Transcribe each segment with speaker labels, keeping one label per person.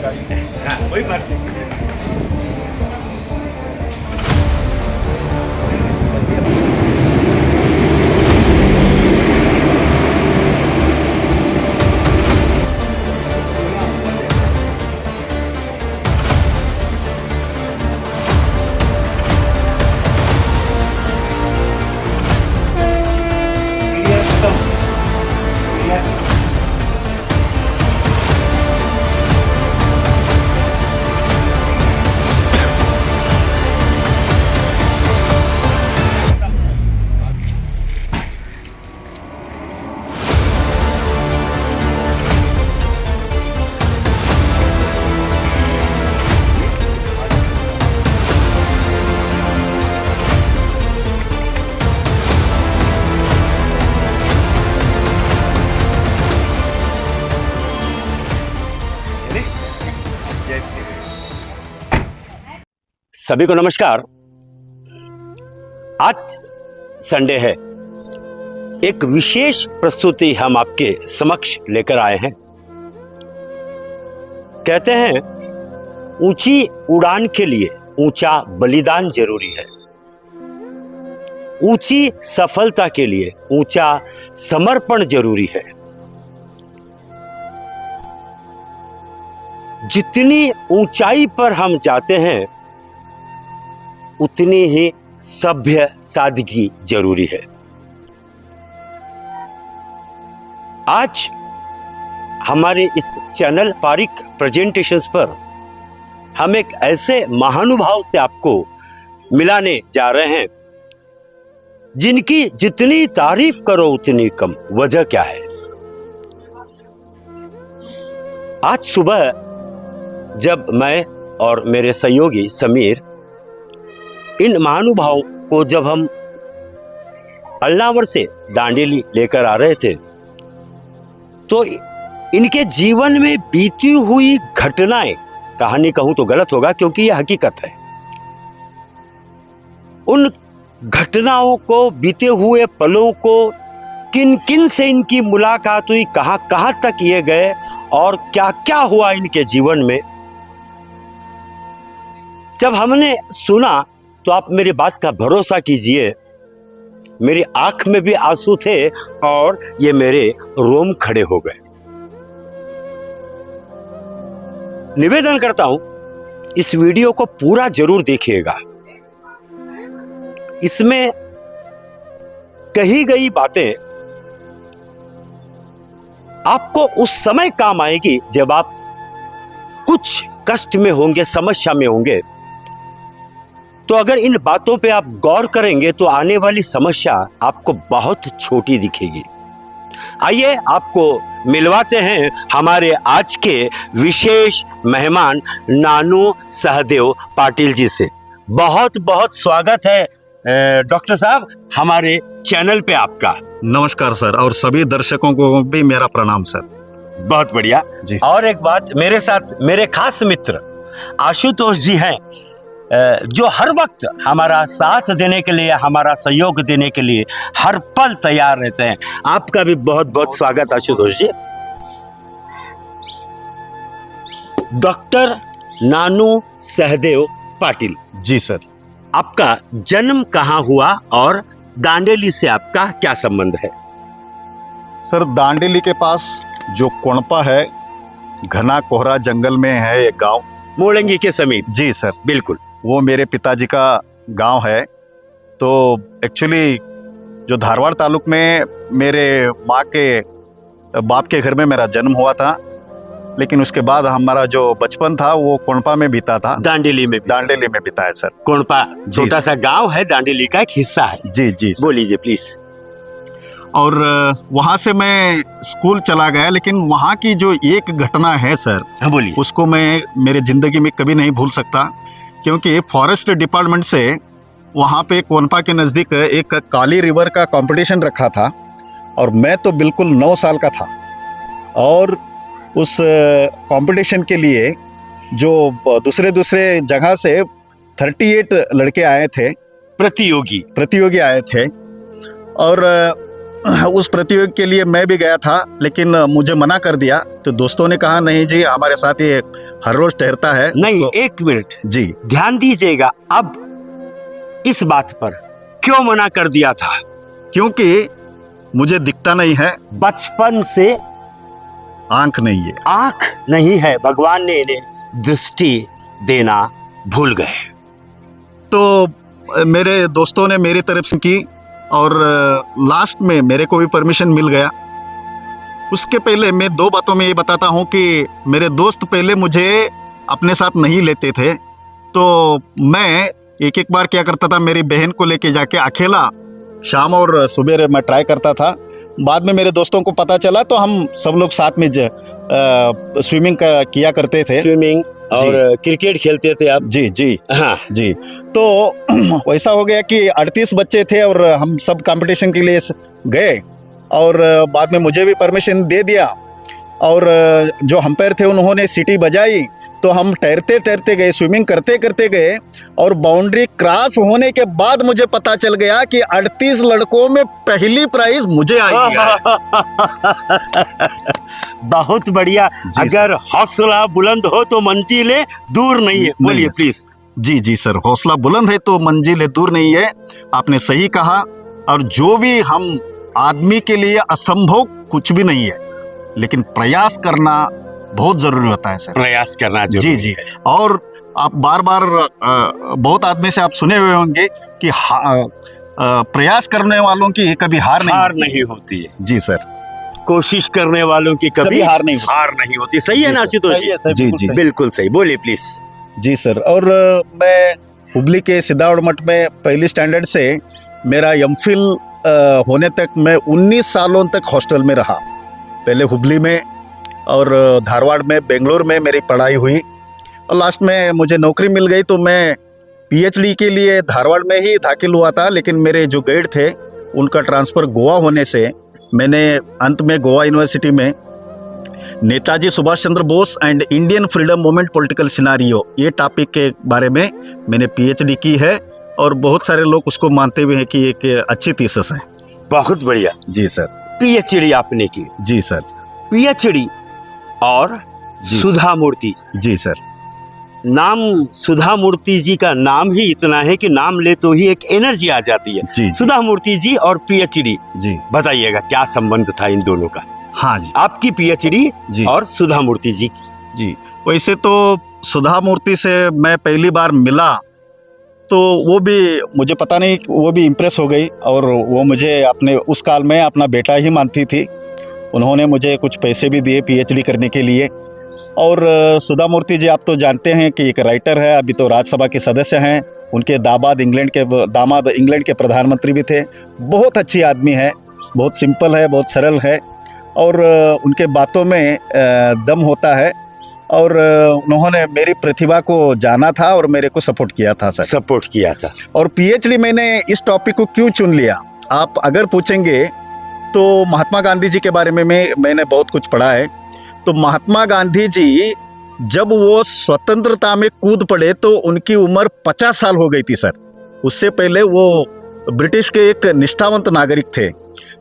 Speaker 1: हाँ, कोई बात नहीं। क्लियर खत्म। क्लियर। जय श्री राम।
Speaker 2: सभी को नमस्कार। आज संडे है। एक विशेष प्रस्तुति हम आपके समक्ष लेकर आए हैं। कहते हैं ऊंची उड़ान के लिए ऊंचा बलिदान जरूरी है। ऊंची सफलता के लिए ऊंचा समर्पण जरूरी है। जितनी ऊंचाई पर हम जाते हैं उतनी ही सभ्य सादगी जरूरी है। आज हमारे इस चैनल पारिक प्रेजेंटेशंस पर हम एक ऐसे महानुभाव से आपको मिलाने जा रहे हैं जिनकी जितनी तारीफ करो उतनी कम। वजह क्या है? आज सुबह जब मैं और मेरे सहयोगी समीर इन महानुभावों को जब हम अल्लावर से दांडेली लेकर आ रहे थे तो इनके जीवन में बीती हुई घटनाएं, कहानी कहूं तो गलत होगा क्योंकि यह हकीकत है, उन घटनाओं को, बीते हुए पलों को, किन किन से इनकी मुलाकात हुई, कहां कहां तक ये गए और क्या क्या हुआ इनके जीवन में, जब हमने सुना तो आप मेरी बात का भरोसा कीजिए, मेरी आंख में भी आंसू थे और ये मेरे रोम खड़े हो गए। निवेदन करता हूं इस वीडियो को पूरा जरूर देखिएगा। इसमें कही गई बातें आपको उस समय काम आएगी जब आप कुछ कष्ट में होंगे, समस्या में होंगे। तो अगर इन बातों पे आप गौर करेंगे तो आने वाली समस्या आपको बहुत छोटी दिखेगी। आइए आपको मिलवाते हैं हमारे आज के विशेष मेहमान नानू सहदेव पाटिल जी से। बहुत बहुत स्वागत है डॉक्टर साहब हमारे चैनल पे आपका।
Speaker 3: नमस्कार सर, और सभी दर्शकों को भी मेरा प्रणाम सर।
Speaker 2: बहुत बढ़िया
Speaker 3: जी।
Speaker 2: और एक बात, मेरे साथ मेरे खास मित्र आशुतोष जी हैं जो हर वक्त हमारा साथ देने के लिए, हमारा सहयोग देने के लिए हर पल तैयार रहते हैं। आपका भी बहुत बहुत स्वागत आशुतोष जी। डॉक्टर नानू सहदेव पाटिल
Speaker 3: जी सर।
Speaker 2: आपका जन्म कहाँ हुआ और दांडेली से आपका क्या संबंध है?
Speaker 3: सर दांडेली के पास जो कोणपा है, घना कोहरा जंगल में है एक गांव,
Speaker 2: मोड़ंगी के समीप।
Speaker 3: जी सर,
Speaker 2: बिल्कुल।
Speaker 3: वो मेरे पिताजी का गांव है। तो एक्चुअली जो धारवाड़ तालुक में मेरे माँ के बाप के घर में मेरा जन्म हुआ था, लेकिन उसके बाद हमारा जो बचपन था वो कोणपा में बीता था।
Speaker 2: दांडेली में?
Speaker 3: दांडेली में बीता है सर।
Speaker 2: कोणपा छोटा सा गांव है, दांडेली का एक हिस्सा है।
Speaker 3: जी जी सर।
Speaker 2: बोलिए प्लीज।
Speaker 3: और वहाँ से मैं स्कूल चला गया, लेकिन वहाँ की जो एक घटना है सर,
Speaker 2: हाँ बोलिए।
Speaker 3: उसको मैं मेरे ज़िंदगी में कभी नहीं भूल सकता, क्योंकि फॉरेस्ट डिपार्टमेंट से वहाँ पे कोनपा के नज़दीक एक काली रिवर का कंपटीशन रखा था और मैं तो बिल्कुल 9 साल का था। और उस कंपटीशन के लिए जो दूसरे जगह से 38 लड़के आए थे, प्रतियोगी आए थे। और उस प्रतियोगिता के लिए मैं भी गया था, लेकिन मुझे मना कर दिया। तो दोस्तों ने कहा नहीं जी, हमारे साथ ये हर रोज ठहरता है।
Speaker 2: नहीं,
Speaker 3: तो,
Speaker 2: एक मिनट
Speaker 3: जी
Speaker 2: ध्यान दीजिएगा। अब इस बात पर क्यों मना कर दिया था?
Speaker 3: क्योंकि मुझे दिखता नहीं है,
Speaker 2: बचपन से
Speaker 3: आंख नहीं है।
Speaker 2: आंख नहीं है, भगवान ने इन्हें दृष्टि देना भूल गए।
Speaker 3: तो मेरे दोस्तों ने मेरी तरफ से की और लास्ट में मेरे को भी परमिशन मिल गया। उसके पहले मैं दो बातों में ये बताता हूँ कि मेरे दोस्त पहले मुझे अपने साथ नहीं लेते थे, तो मैं एक बार क्या करता था, मेरी बहन को लेके जाके अकेला शाम और सुबह मैं ट्राई करता था। बाद में मेरे दोस्तों को पता चला तो हम सब लोग साथ में स्विमिंग किया करते थे।
Speaker 2: स्विमिंग और क्रिकेट खेलते थे आप?
Speaker 3: जी जी
Speaker 2: हाँ
Speaker 3: जी। तो वैसा हो गया कि 38 बच्चे थे और हम सब कंपटीशन के लिए गए और बाद में मुझे भी परमिशन दे दिया। और जो अंपायर थे उन्होंने सीटी बजाई, तो हम ठहरते ठहरते गए, स्विमिंग करते करते गए और बाउंड्री क्रॉस होने के बाद मुझे पता चल गया कि 38 लड़कों में पहली प्राइज मुझे आई है।
Speaker 2: बहुत बढ़िया। अगर हौसला बुलंद हो तो मंजिलें दूर नहीं है। बोलिए प्लीज।
Speaker 3: जी जी सर, हौसला बुलंद है तो मंजिलें दूर नहीं है, आपने सही कहा। और जो भी हम आदमी के लिए असंभव कुछ भी नहीं है, लेकिन प्रयास करना बहुत जरूरी होता है सर।
Speaker 2: प्रयास करना
Speaker 3: जी जी। और आप बार बार बहुत आदमी से आप सुने हुए होंगे कि प्रयास करने वालों की कभी हार
Speaker 2: नहीं होती है।
Speaker 3: जी सर।
Speaker 2: कोशिश करने वालों की कभी हार नहीं होती। सही है ना आशुतोष जी?
Speaker 3: जी जी
Speaker 2: बिल्कुल सही। बोलिए प्लीज।
Speaker 3: Ji sir. और मैं हुबली के सिद्धार्थ मठ में पहली स्टैंडर्ड से मेरा एमफिल होने तक मैं 19 सालों तक हॉस्टल में रहा। पहले हुबली में और धारवाड़ में, बेंगलोर में मेरी पढ़ाई हुई और लास्ट में मुझे नौकरी मिल गई, तो मैं पीएचडी के लिए धारवाड़ में ही दाखिल हुआ था। लेकिन मेरे जो गाइड थे उनका ट्रांसफ़र गोवा होने से मैंने अंत में गोवा यूनिवर्सिटी में Netaji Subhash Chandra Bose and Indian freedom movement political scenario, ये टॉपिक के बारे में मैंने पीएचडी की है और बहुत सारे लोग उसको मानते हुए हैं कि एक अच्छी थीसिस है।
Speaker 2: बहुत बढ़िया।
Speaker 3: जी सर।
Speaker 2: पीएचडी आपने की?
Speaker 3: जी सर।
Speaker 2: पीएचडी और सुधा मूर्ति।
Speaker 3: जी सर।
Speaker 2: नाम सुधा मूर्ति जी का नाम ही इतना है कि नाम ले तो ही एक एनर्जी आ जाती है।
Speaker 3: जी,
Speaker 2: सुधा मूर्ति जी और पीएचडी,
Speaker 3: जी
Speaker 2: बताइएगा क्या संबंध था इन दोनों का?
Speaker 3: हाँ जी।
Speaker 2: आपकी पीएचडी और सुधा मूर्ति जी की।
Speaker 3: जी, वैसे तो सुधा मूर्ति से मैं पहली बार मिला तो वो भी मुझे पता नहीं, वो भी इम्प्रेस हो गई और वो मुझे अपने उस काल में अपना बेटा ही मानती थी। उन्होंने मुझे कुछ पैसे भी दिए पीएचडी करने के लिए। और सुधा मूर्ति जी आप तो जानते हैं कि एक राइटर है, अभी तो राज्यसभा के सदस्य हैं। उनके दामाद इंग्लैंड के प्रधानमंत्री भी थे। बहुत अच्छी आदमी है, बहुत सिंपल है, बहुत सरल है और उनके बातों में दम होता है। और उन्होंने मेरी प्रतिभा को जाना था और मेरे को सपोर्ट किया था सर।
Speaker 2: सपोर्ट किया था।
Speaker 3: और पीएचडी मैंने इस टॉपिक को क्यों चुन लिया, आप अगर पूछेंगे तो महात्मा गांधी जी के बारे में मैंने बहुत कुछ पढ़ा है। तो महात्मा गांधी जी जब वो स्वतंत्रता में कूद पड़े तो उनकी उम्र 50 साल हो गई थी सर। उससे पहले वो ब्रिटिश के एक निष्ठावंत नागरिक थे।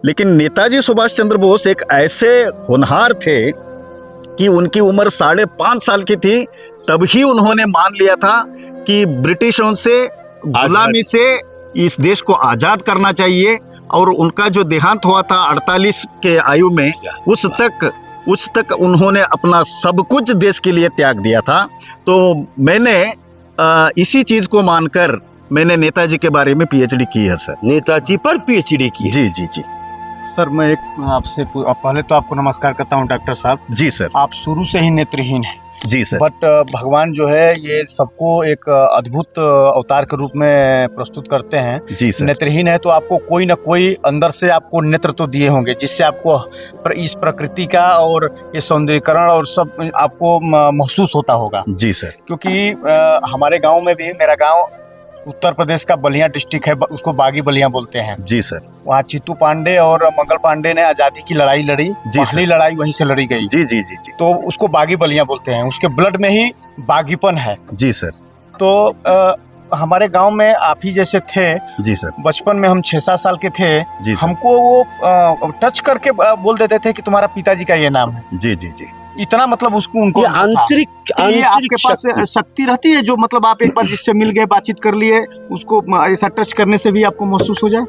Speaker 3: लेकिन नेताजी सुभाष चंद्र बोस एक ऐसे होनहार थे कि उनकी उम्र 5.5 साल की थी, तब ही उन्होंने मान लिया था कि ब्रिटिशों से गुलामी से इस देश को आज़ाद करना चाहिए। और उनका जो देहांत हुआ था 48 के आयु में, उस तक उन्होंने अपना सब कुछ देश के लिए त्याग दिया था। तो मैंने इसी चीज़ को मानकर मैंने नेताजी के बारे में पीएचडी की है सर।
Speaker 2: नेताजी पर पीएचडी की? जी
Speaker 3: जी जी।
Speaker 4: सर मैं एक आपसे पहले तो आपको नमस्कार करता हूं डॉक्टर साहब।
Speaker 3: जी सर।
Speaker 4: आप शुरू से ही नेत्रहीन हैं।
Speaker 3: जी सर।
Speaker 4: बट भगवान जो है ये सबको एक अद्भुत अवतार के रूप में प्रस्तुत करते हैं।
Speaker 3: जी सर।
Speaker 4: नेत्रहीन है तो आपको कोई ना कोई अंदर से आपको नेत्र तो दिए होंगे, जिससे आपको इस प्रकृति का और ये सौंदर्यीकरण और सब आपको महसूस होता होगा।
Speaker 3: जी सर।
Speaker 4: क्योंकि हमारे गाँव में भी, मेरा गाँव उत्तर प्रदेश का बलिया डिस्ट्रिक्ट है, उसको बागी बलिया बोलते हैं।
Speaker 3: जी सर।
Speaker 4: वहाँ चित्तू पांडे और मंगल पांडे ने आज़ादी की लड़ाई लड़ी। पहली लड़ाई वहीं से लड़ी गई।
Speaker 3: जी जी जी जी।
Speaker 4: तो उसको बागी बलिया बोलते हैं, उसके ब्लड में ही बागीपन है।
Speaker 3: जी सर।
Speaker 4: तो हमारे गांव में आप ही जैसे थे,
Speaker 3: जी सर।
Speaker 4: बचपन में हम 6-7 साल के थे,
Speaker 3: जी सर।
Speaker 4: हमको वो टच करके बोल देते थे कि तुम्हारा पिताजी का ये नाम है।
Speaker 3: जी जी जी।
Speaker 4: इतना मतलब उसको उनको
Speaker 2: ये
Speaker 4: था।
Speaker 2: आंतरिक
Speaker 4: तो ये आपके पास
Speaker 2: शक्ति।
Speaker 4: शक्ति रहती है जो मतलब आप एक बार जिससे मिल गए, बातचीत कर लिए, उसको ऐसा टच करने से भी आपको महसूस हो जाए?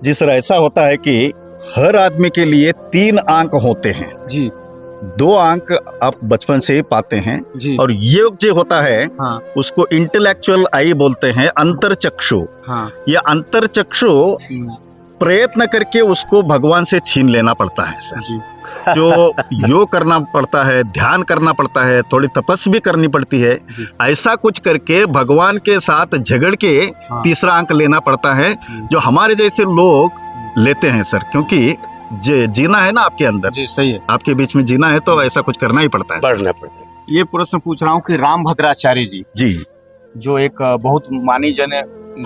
Speaker 3: जी सर, ऐसा होता है कि हर आदमी के लिए 3 अंक होते हैं।
Speaker 4: जी
Speaker 3: 2 अंक आप बचपन से ही पाते हैं,
Speaker 4: जी।
Speaker 3: और ये जो होता है
Speaker 4: हाँ
Speaker 3: उसको इंटेलेक्चुअल आई बोलते हैं, अंतरचक्षु।
Speaker 4: हाँ।
Speaker 3: ये अंतरचक्षु प्रयत्न करके उसको भगवान से छीन लेना पड़ता है सर।
Speaker 4: जी
Speaker 3: जो योग करना पड़ता है, ध्यान करना पड़ता है, थोड़ी तपस्या भी करनी पड़ती है।
Speaker 4: जी।
Speaker 3: ऐसा कुछ करके भगवान के साथ झगड़ के
Speaker 4: हाँ।
Speaker 3: 3रा अंक लेना पड़ता है, जो हमारे जैसे लोग लेते हैं सर। क्योंकि जीना है ना आपके अंदर,
Speaker 4: जी सही है।
Speaker 3: आपके बीच में जीना है, तो ऐसा कुछ करना ही पड़ता है सर।
Speaker 2: बढ़ना पड़ता है।
Speaker 4: ये प्रश्न पूछ रहा हूँ कि राम भद्राचार्य जी,
Speaker 3: जी
Speaker 4: जो एक बहुत मानी जाने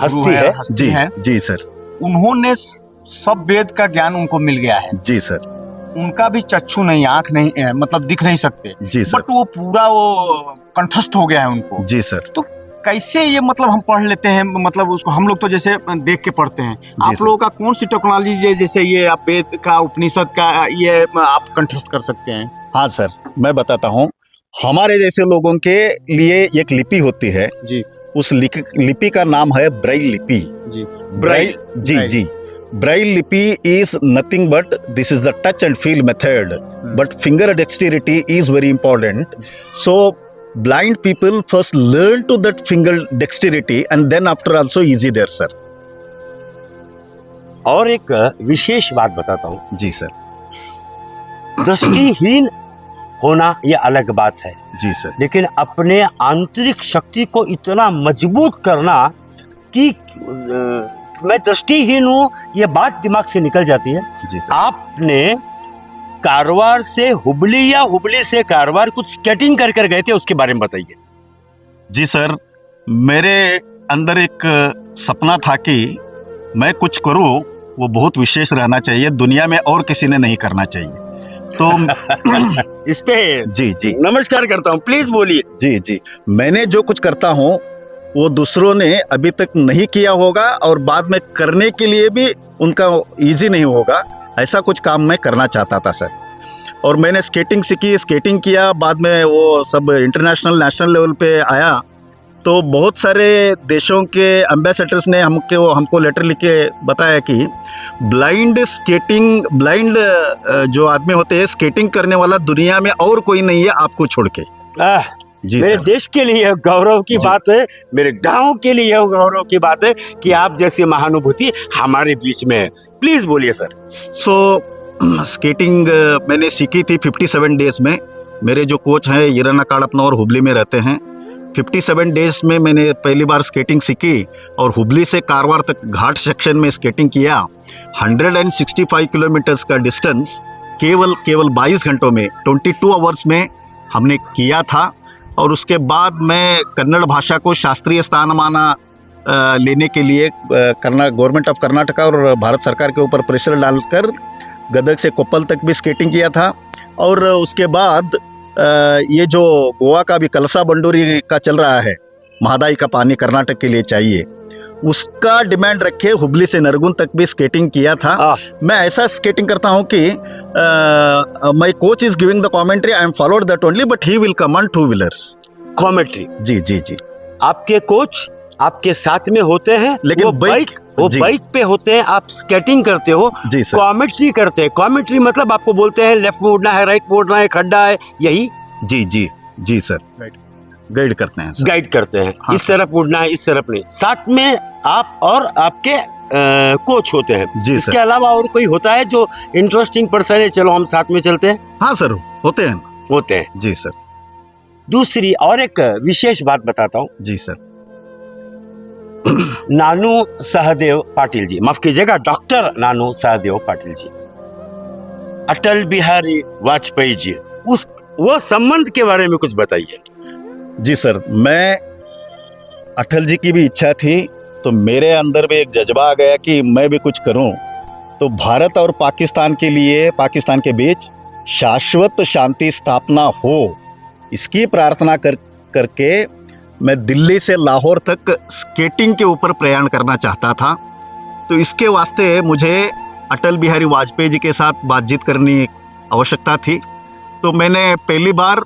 Speaker 4: हस्ती
Speaker 3: जी
Speaker 4: है,
Speaker 3: जी सर।
Speaker 4: उन्होंने सब वेद का ज्ञान उनको मिल गया है।
Speaker 3: जी सर।
Speaker 4: उनका भी चक्षु नहीं, आंख नहीं है, मतलब दिख नहीं सकते,
Speaker 3: जी सर।
Speaker 4: बट वो पूरा वो कंठस्थ हो गया है उनको।
Speaker 3: जी सर।
Speaker 4: तो कैसे ये मतलब हम पढ़ लेते हैं, मतलब उसको हम लोग तो जैसे देख के पढ़ते हैं, आप
Speaker 3: सर।
Speaker 4: लोगों का कौन सी टेक्नोलॉजी है जैसे ये आप वेद का, उपनिषद का ये आप कंठस्थ कर सकते हैं?
Speaker 3: हाँ सर, मैं बताता हूँ। हमारे जैसे लोगों के लिए एक लिपि होती है,
Speaker 4: जी
Speaker 3: उस लिपि का नाम है ब्राइल लिपि।
Speaker 4: जी।
Speaker 3: ब्राइल जी
Speaker 4: ब्राइल।
Speaker 3: जी। ब्राइल लिपि is nothing but this is the touch and feel method, but finger dexterity is very important. So blind people first learn to that finger dexterity and then after also easy there, sir.
Speaker 2: और एक विशेष बात बताता हूँ,
Speaker 3: जी sir.
Speaker 2: दृष्टिहीन होना ये अलग बात है,
Speaker 3: जी सर।
Speaker 2: लेकिन अपने आंतरिक शक्ति को इतना मजबूत करना कि मैं दृष्टिहीन हूँ, ये बात दिमाग से निकल जाती है।
Speaker 3: जी सर।
Speaker 2: आपने कारवार से हुबली या हुबली से कारवार कुछ स्केटिंग कर कर गए थे, उसके बारे में बताइए।
Speaker 3: जी सर, मेरे अंदर एक सपना था कि मैं कुछ करूं वो बहुत विशेष रहना चाहिए, दुनिया में और किसी ने नहीं करना चाहिए। तो
Speaker 2: इस पे
Speaker 3: जी जी
Speaker 2: नमस्कार करता हूँ, प्लीज बोलिए।
Speaker 3: जी जी, मैंने जो कुछ करता हूँ वो दूसरों ने अभी तक नहीं किया होगा और बाद में करने के लिए भी उनका इजी नहीं होगा, ऐसा कुछ काम मैं करना चाहता था सर। और मैंने स्केटिंग सीखी, स्केटिंग किया, बाद में वो सब इंटरनेशनल नेशनल लेवल पे आया, तो बहुत सारे देशों के एम्बेसडर्स ने हमको लेटर लिख के बताया कि ब्लाइंड जो आदमी होते हैं स्केटिंग करने वाला दुनिया में और कोई नहीं है आपको छोड़ के। जी
Speaker 2: मेरे
Speaker 3: सर।
Speaker 2: देश के लिए गौरव की बात है, मेरे गांव के लिए गौरव की बात है कि आप जैसी महानुभूति हमारे बीच में है। प्लीज बोलिए सर।
Speaker 3: सो स्केटिंग मैंने सीखी थी 57 डेज में। मेरे जो कोच हैं ईरन अकाड़पना और हुबली में रहते हैं। 57 डेज में मैंने पहली बार स्केटिंग सीखी और हुबली से कारवार तक घाट सेक्शन में स्केटिंग किया। 165 किलोमीटर्स का डिस्टेंस केवल 22 घंटों में 22 आवर्स में हमने किया था। और उसके बाद मैं कन्नड़ भाषा को शास्त्रीय स्थान माना लेने के लिए गवर्नमेंट ऑफ कर्नाटका और भारत सरकार के ऊपर प्रेशर डालकर गदग से कोप्पल तक भी स्केटिंग किया था। और उसके बाद ये जो गोवा का भी कलसा बंडूरी का चल रहा है, महादाई का पानी कर्नाटक के लिए चाहिए, उसका डिमांड रखे हुबली से नरगुन तक भी स्केटिंग किया था। मैं ऐसा स्केटिंग करता हूँ कि my coach is giving the commentary, I am followed that only, but he will come on 2 wheelers.
Speaker 2: Commentary
Speaker 3: जी जी जी।
Speaker 2: आपके कोच आपके साथ में होते हैं,
Speaker 3: लेकिन
Speaker 2: वो बाइक पे होते हैं, आप स्केटिंग करते हो,
Speaker 3: जी सर।
Speaker 2: कमेंट्री करते हैं। कमेंट्री मतलब आपको बोलते हैं लेफ्ट मोड़ना है, राइट मोड़ना है, खड्डा है, यही
Speaker 3: जी जी जी सर, गाइड करते हैं सर।
Speaker 2: गाइड करते हैं।
Speaker 3: हाँ,
Speaker 2: इस तरफ उड़ना है, इस तरफ नहीं। साथ में आप और आपके कोच होते हैं।
Speaker 3: जी
Speaker 2: इसके
Speaker 3: सर।
Speaker 2: अलावा और कोई होता है जो इंटरेस्टिंग पर्सन है, चलो हम साथ में चलते हैं?
Speaker 3: हाँ सर, होते हैं।
Speaker 2: होते हैं।
Speaker 3: जी सर।
Speaker 2: दूसरी और एक विशेष बात बताता हूँ।
Speaker 3: जी सर।
Speaker 2: नानू सहदेव पाटिल जी, माफ कीजिएगा, डॉक्टर नानू सहदेव पाटिल जी, अटल बिहारी वाजपेयी जी, वो संबंध के बारे में कुछ बताइए।
Speaker 3: जी सर, मैं अटल जी की भी इच्छा थी, तो मेरे अंदर भी एक जज्बा आ गया कि मैं भी कुछ करूं। तो भारत और पाकिस्तान के लिए, पाकिस्तान के बीच शाश्वत शांति स्थापना हो, इसकी प्रार्थना करके मैं दिल्ली से लाहौर तक स्केटिंग के ऊपर प्रयाण करना चाहता था। तो इसके वास्ते मुझे अटल बिहारी वाजपेयी जी के साथ बातचीत करनी आवश्यकता थी। तो मैंने पहली बार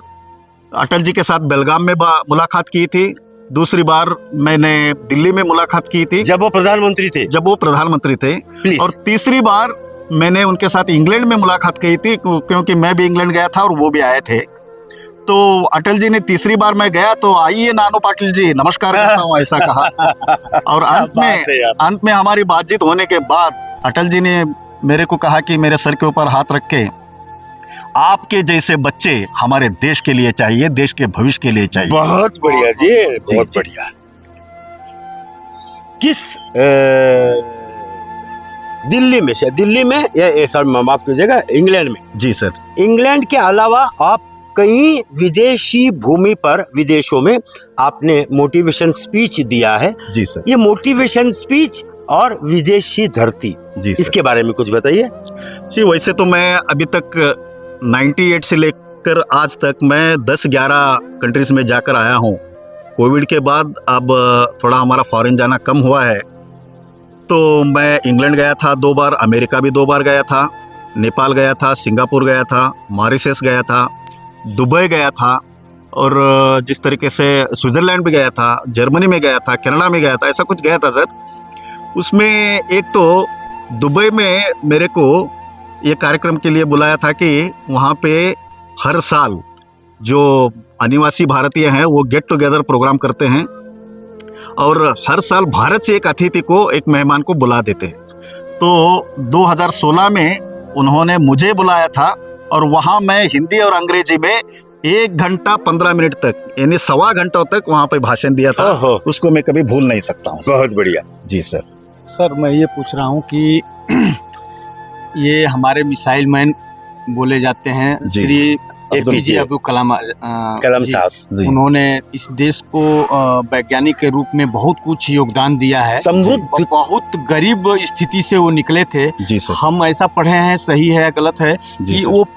Speaker 3: अटल जी के साथ बेलगाम में मुलाकात की थी, दूसरी बार मैंने दिल्ली में मुलाकात की थी
Speaker 2: जब वो प्रधानमंत्री थे,
Speaker 3: Please. और तीसरी बार मैंने उनके साथ इंग्लैंड में मुलाकात की थी, क्योंकि मैं भी इंग्लैंड गया था और वो भी आए थे। तो अटल जी ने तीसरी बार मैं गया तो आइए नानू पाटिल जी, नमस्कार करता हूँ, ऐसा कहा। और अंत में हमारी बातचीत होने के बाद अटल जी ने मेरे को कहा कि मेरे सर के ऊपर हाथ रख के, आपके जैसे बच्चे हमारे देश के लिए चाहिए, देश के भविष्य के लिए चाहिए।
Speaker 2: बहुत बढ़िया जी, बहुत
Speaker 3: जी।
Speaker 2: बढ़िया। किस दिल्ली में या सर माफ कीजिएगा, इंग्लैंड में?
Speaker 3: जी सर।
Speaker 2: इंग्लैंड के अलावा आप कई विदेशी भूमि पर, विदेशों में आपने मोटिवेशन स्पीच दिया है।
Speaker 3: जी सर।
Speaker 2: ये मोटिवेशन स्पीच और विदेशी धरती,
Speaker 3: जी सर।
Speaker 2: इसके बारे में कुछ बताइए।
Speaker 3: जी, वैसे तो मैं अभी तक 98 से लेकर आज तक मैं 10-11 कंट्रीज में जाकर आया हूँ। कोविड के बाद अब थोड़ा हमारा फॉरेन जाना कम हुआ है। तो मैं इंग्लैंड गया था 2 बार, अमेरिका भी 2 बार गया था, नेपाल गया था, सिंगापुर गया था, मॉरिशस गया था, दुबई गया था, और जिस तरीके से स्विट्ज़रलैंड भी गया था, जर्मनी में गया था, कनाडा में गया था, ऐसा कुछ गया था सर। उसमें एक तो दुबई में मेरे को ये कार्यक्रम के लिए बुलाया था कि वहाँ पे हर साल जो अनिवासी भारतीय हैं वो गेट टुगेदर प्रोग्राम करते हैं, और हर साल भारत से एक अतिथि को, एक मेहमान को बुला देते हैं। तो 2016 में उन्होंने मुझे बुलाया था, और वहाँ मैं हिंदी और अंग्रेजी में 1 घंटा 15 मिनट तक, यानी 1.25 घंटों तक वहाँ पे भाषण दिया था। उसको मैं कभी भूल नहीं सकता हूँ।
Speaker 2: बहुत बढ़िया
Speaker 3: जी सर।
Speaker 4: सर, मैं ये पूछ रहा हूँ कि ये हमारे मिसाइल मैन बोले जाते हैं,
Speaker 3: जी।
Speaker 4: श्री
Speaker 2: अब्दुल
Speaker 4: APJ अब्दुल कलाम जी,
Speaker 2: साहब
Speaker 3: जी।
Speaker 4: उन्होंने इस देश को वैज्ञानिक के रूप में बहुत कुछ योगदान दिया है।
Speaker 2: समृद्ध,
Speaker 4: बहुत गरीब स्थिति से वो निकले थे।
Speaker 3: जी सर।
Speaker 4: हम ऐसा पढ़े हैं, सही है गलत है,
Speaker 3: जी
Speaker 4: कि
Speaker 3: सर।
Speaker 4: वो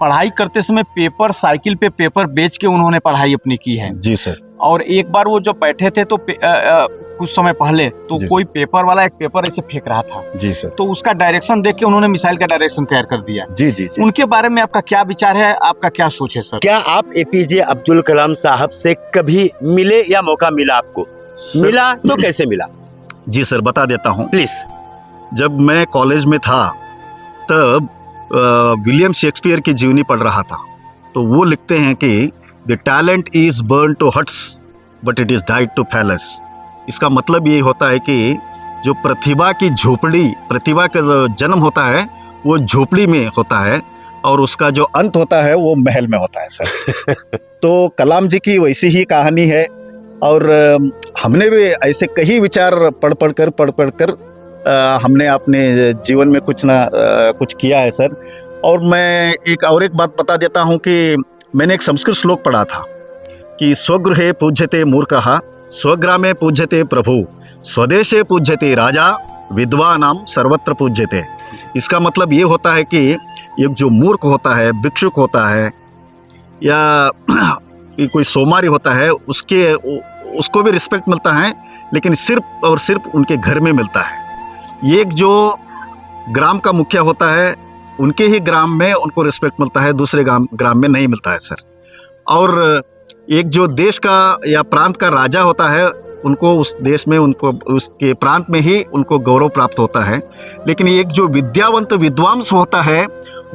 Speaker 4: पढ़ाई करते समय पेपर, साइकिल पे पेपर बेच के उन्होंने पढ़ाई अपनी की है।
Speaker 3: जी सर।
Speaker 4: और एक बार वो जब बैठे थे तो कुछ समय पहले तो
Speaker 3: जी
Speaker 4: कोई पेपर वाला एक पेपर ऐसे फेंक रहा था,
Speaker 3: जी सर।
Speaker 4: तो उसका डायरेक्शन देख के उन्होंने मिसाइल का डायरेक्शन तैयार कर दिया।
Speaker 3: जी जी जी।
Speaker 4: उनके बारे में आपका क्या विचार है, आपका क्या सोच है सर?
Speaker 2: क्या आप APJ अब्दुल कलाम साहब से कभी मिले या मौका मिला आपको? मिला तो कैसे मिला?
Speaker 3: जी सर, बता देता हूँ।
Speaker 2: प्लीज।
Speaker 3: जब मैं कॉलेज में था तब विलियम शेक्सपियर की जीवनी पढ़ रहा था। तो वो लिखते हैं कि the talent is born to huts but it is died to palace. इसका मतलब ये होता है कि जो प्रतिभा की झोपड़ी, प्रतिभा का जो जन्म होता है वो झोपड़ी में होता है, और उसका जो अंत होता है वो महल में होता है सर। तो कलाम जी की वैसी ही कहानी है, और हमने भी ऐसे कई विचार पढ़ पढ़ कर हमने अपने जीवन में कुछ ना कुछ किया है सर। और मैं एक बात बता देता हूँ कि मैंने एक संस्कृत श्लोक पढ़ा था कि स्वगृहे पूज्यते मूर्खः, स्वग्रामे पूज्यते प्रभु, स्वदेशे पूज्यते राजा, विद्वानाम सर्वत्र पूज्यते। इसका मतलब ये होता है कि एक जो मूर्ख होता है, भिक्षुक होता है, या कोई सोमारी होता है, उसको भी रिस्पेक्ट मिलता है, लेकिन सिर्फ और सिर्फ उनके घर में मिलता है। एक जो ग्राम का मुखिया होता है, उनके ही ग्राम में उनको रिस्पेक्ट मिलता है, दूसरे ग्राम में नहीं मिलता है सर। और एक जो देश का या प्रांत का राजा होता है, उनको उस देश में, उनको उसके प्रांत में ही उनको गौरव प्राप्त होता है। लेकिन एक जो विद्यावंत विद्वांस होता है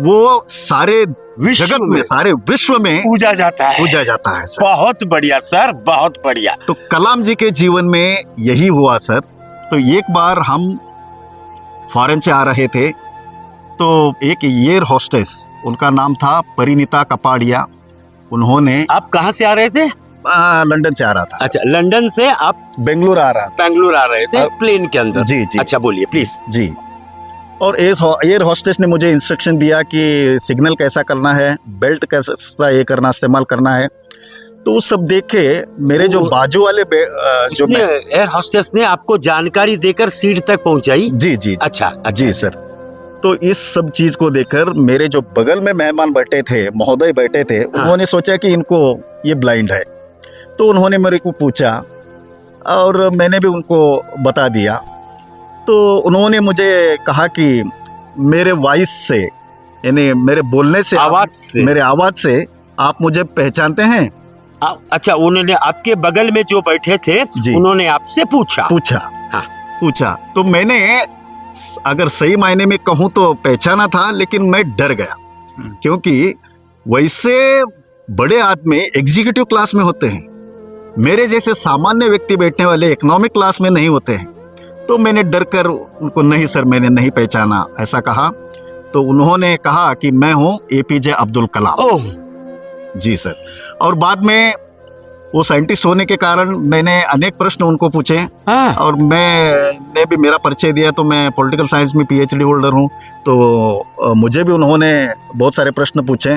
Speaker 3: वो सारे जगत में, सारे विश्व में
Speaker 2: पूजा जाता है
Speaker 3: सर।
Speaker 2: बहुत बढ़िया सर, बहुत बढ़िया।
Speaker 3: तो कलाम जी के जीवन में यही हुआ सर। तो एक बार हम फॉरेन से आ रहे थे, तो एक एयर होस्टेस, उनका नाम था परिणीता कपाड़िया, उन्होंने।
Speaker 2: आप कहाँ से आ रहे थे?
Speaker 3: लंदन से आ रहा था।
Speaker 2: अच्छा, लंदन से आप
Speaker 3: बेंगलुरु आ रहा था।
Speaker 2: बेंगलुरु आ रहे थे प्लेन के अंदर?
Speaker 3: जी जी।
Speaker 2: अच्छा, बोलिए प्लीज।
Speaker 3: जी। और एयर होस्टेस ने मुझे इंस्ट्रक्शन दिया कि सिग्नल कैसा करना है, बेल्ट कैसा ये करना, इस्तेमाल करना है। तो वो सब देख के मेरे जो बाजू वाले जो
Speaker 2: एयर होस्टेस ने आपको जानकारी देकर सीट तक पहुंचाई?
Speaker 3: जी जी।
Speaker 2: अच्छा
Speaker 3: जी सर। तो इस सब चीज को देखकर मेरे जो बगल में मेहमान बैठे थे, महोदय बैठे थे, उन्होंने सोचा कि इनको ये ब्लाइंड है। तो उन्होंने मेरे को पूछा और मैंने भी उनको बता दिया। तो उन्होंने मुझे कहा कि मेरे वॉइस से, यानी मेरे बोलने से,
Speaker 2: आवाज से,
Speaker 3: मेरे आवाज़ से आप मुझे पहचानते हैं?
Speaker 2: अच्छा, उन्होंने आपके बगल में जो बैठे थे
Speaker 3: जी।
Speaker 2: उन्होंने आपसे पूछा?
Speaker 3: हाँ, पूछा। तो मैंने अगर सही मायने में कहूँ तो पहचाना था, लेकिन मैं डर गया, क्योंकि वैसे बड़े आदमी एग्जीक्यूटिव क्लास में होते हैं, मेरे जैसे सामान्य व्यक्ति बैठने वाले इकोनॉमिक क्लास में नहीं होते हैं। तो मैंने डर कर उनको नहीं सर, मैंने नहीं पहचाना, ऐसा कहा। तो उन्होंने कहा कि मैं हूँ APJ अब्दुल कलाम।
Speaker 2: ओह
Speaker 3: जी सर। और बाद में वो साइंटिस्ट होने के कारण मैंने अनेक प्रश्न उनको पूछे,
Speaker 2: हाँ।
Speaker 3: और मैंने भी मेरा परिचय दिया। तो मैं पॉलिटिकल साइंस में PhD होल्डर हूँ, तो मुझे भी उन्होंने बहुत सारे प्रश्न पूछे।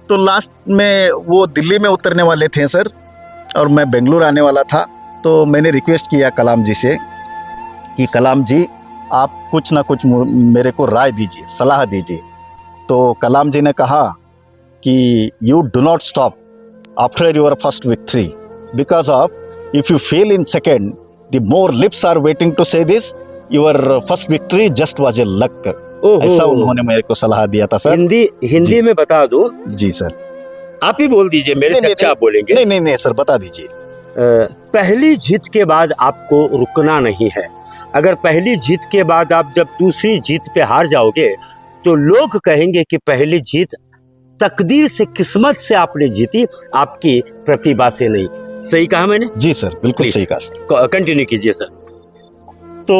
Speaker 3: तो लास्ट में वो दिल्ली में उतरने वाले थे सर, और मैं बेंगलुरु आने वाला था। तो मैंने रिक्वेस्ट किया कलाम जी से कि कलाम जी आप कुछ ना कुछ मेरे को राय दीजिए, सलाह दीजिए। तो कलाम जी ने कहा कि you do not stop after your first victory, because of if you fail in second the more lips are waiting to say this, your first victory just was a luck. ऐसा उन्होंने मेरे को सलाह दिया था सर।
Speaker 2: हिंदी में बता दो।
Speaker 3: जी सर।
Speaker 2: आप ही बोल दीजिए, मेरे से अच्छा आप बोलेंगे।
Speaker 3: नहीं सर, बता दीजिए।
Speaker 2: पहली जीत के बाद आपको रुकना नहीं है। अगर पहली जीत के बाद आप जब दूसरी जीत पे हार जाओगे तो लोग कहेंगे कि पहली जीत तकदीर से, किस्मत से आपने जीती, आपकी प्रतिभा से नहीं। सही कहा मैंने?
Speaker 3: जी सर, बिल्कुल सही कहा सर।
Speaker 2: कंटिन्यू कीजिए सर।
Speaker 3: तो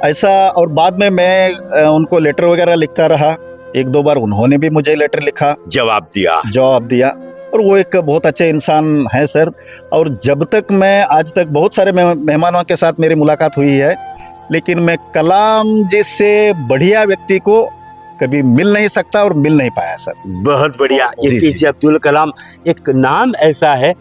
Speaker 3: ऐसा, और बाद में मैं उनको लेटर वगैरह लिखता रहा। 1-2 बार उन्होंने भी मुझे लेटर लिखा,
Speaker 2: जवाब दिया। और वो एक बहुत अच्छे इंसान है सर। और जब तक मैं, आज तक बहुत सारे मेहमानों के साथ मेरी मुलाकात हुई है, लेकिन मैं कलाम जी से बढ़िया व्यक्ति को कभी मिल नहीं सकता और मिल नहीं पाया सर। बहुत बढ़िया।
Speaker 3: जी,
Speaker 2: APJ अब्दुल कलाम एक नाम ऐसा है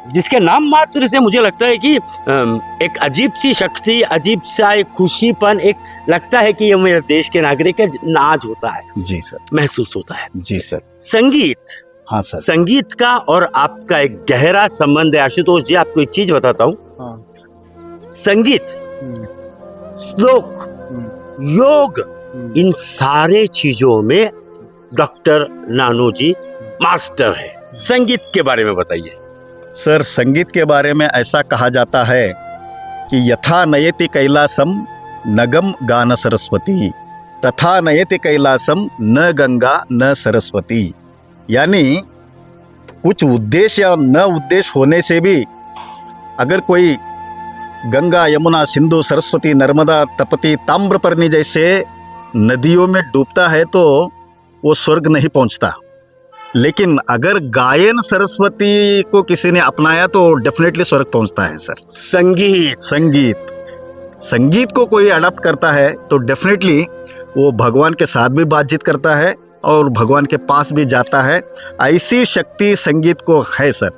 Speaker 2: जिसके नाम मात्र से मुझे लगता है कि एक अजीब सी शक्ति, अजीब सा एक खुशीपन, एक लगता है कि ये मेरे देश के नागरिक है, नाज होता है।
Speaker 3: जी सर।
Speaker 2: महसूस होता है।
Speaker 3: जी सर।
Speaker 2: संगीत,
Speaker 3: हाँ सर।
Speaker 2: संगीत का और आपका एक गहरा संबंध है। आशुतोष जी, आपको एक चीज बताता हूँ। संगीत, श्लोक, योग, इन सारे चीजों में डॉक्टर नानोजी मास्टर है। संगीत के बारे में बताइए
Speaker 3: सर। संगीत के बारे में ऐसा कहा जाता है कि यथा नयति कैलासम नगम गान सरस्वती, तथा नयति कैलासम न गंगा न सरस्वती। यानी कुछ उद्देश्य या न उद्देश्य होने से भी अगर कोई गंगा, यमुना, सिंधु, सरस्वती, नर्मदा, तपती, ताम्रपर्णी जैसे नदियों में डूबता है तो वो स्वर्ग नहीं पहुंचता। लेकिन अगर गायन सरस्वती को किसी ने अपनाया तो डेफिनेटली स्वर्ग पहुंचता है सर। संगीत को कोई अडॉप्ट करता है तो डेफिनेटली वो भगवान के साथ भी बातचीत करता है और भगवान के पास भी जाता है। ऐसी शक्ति संगीत को है सर।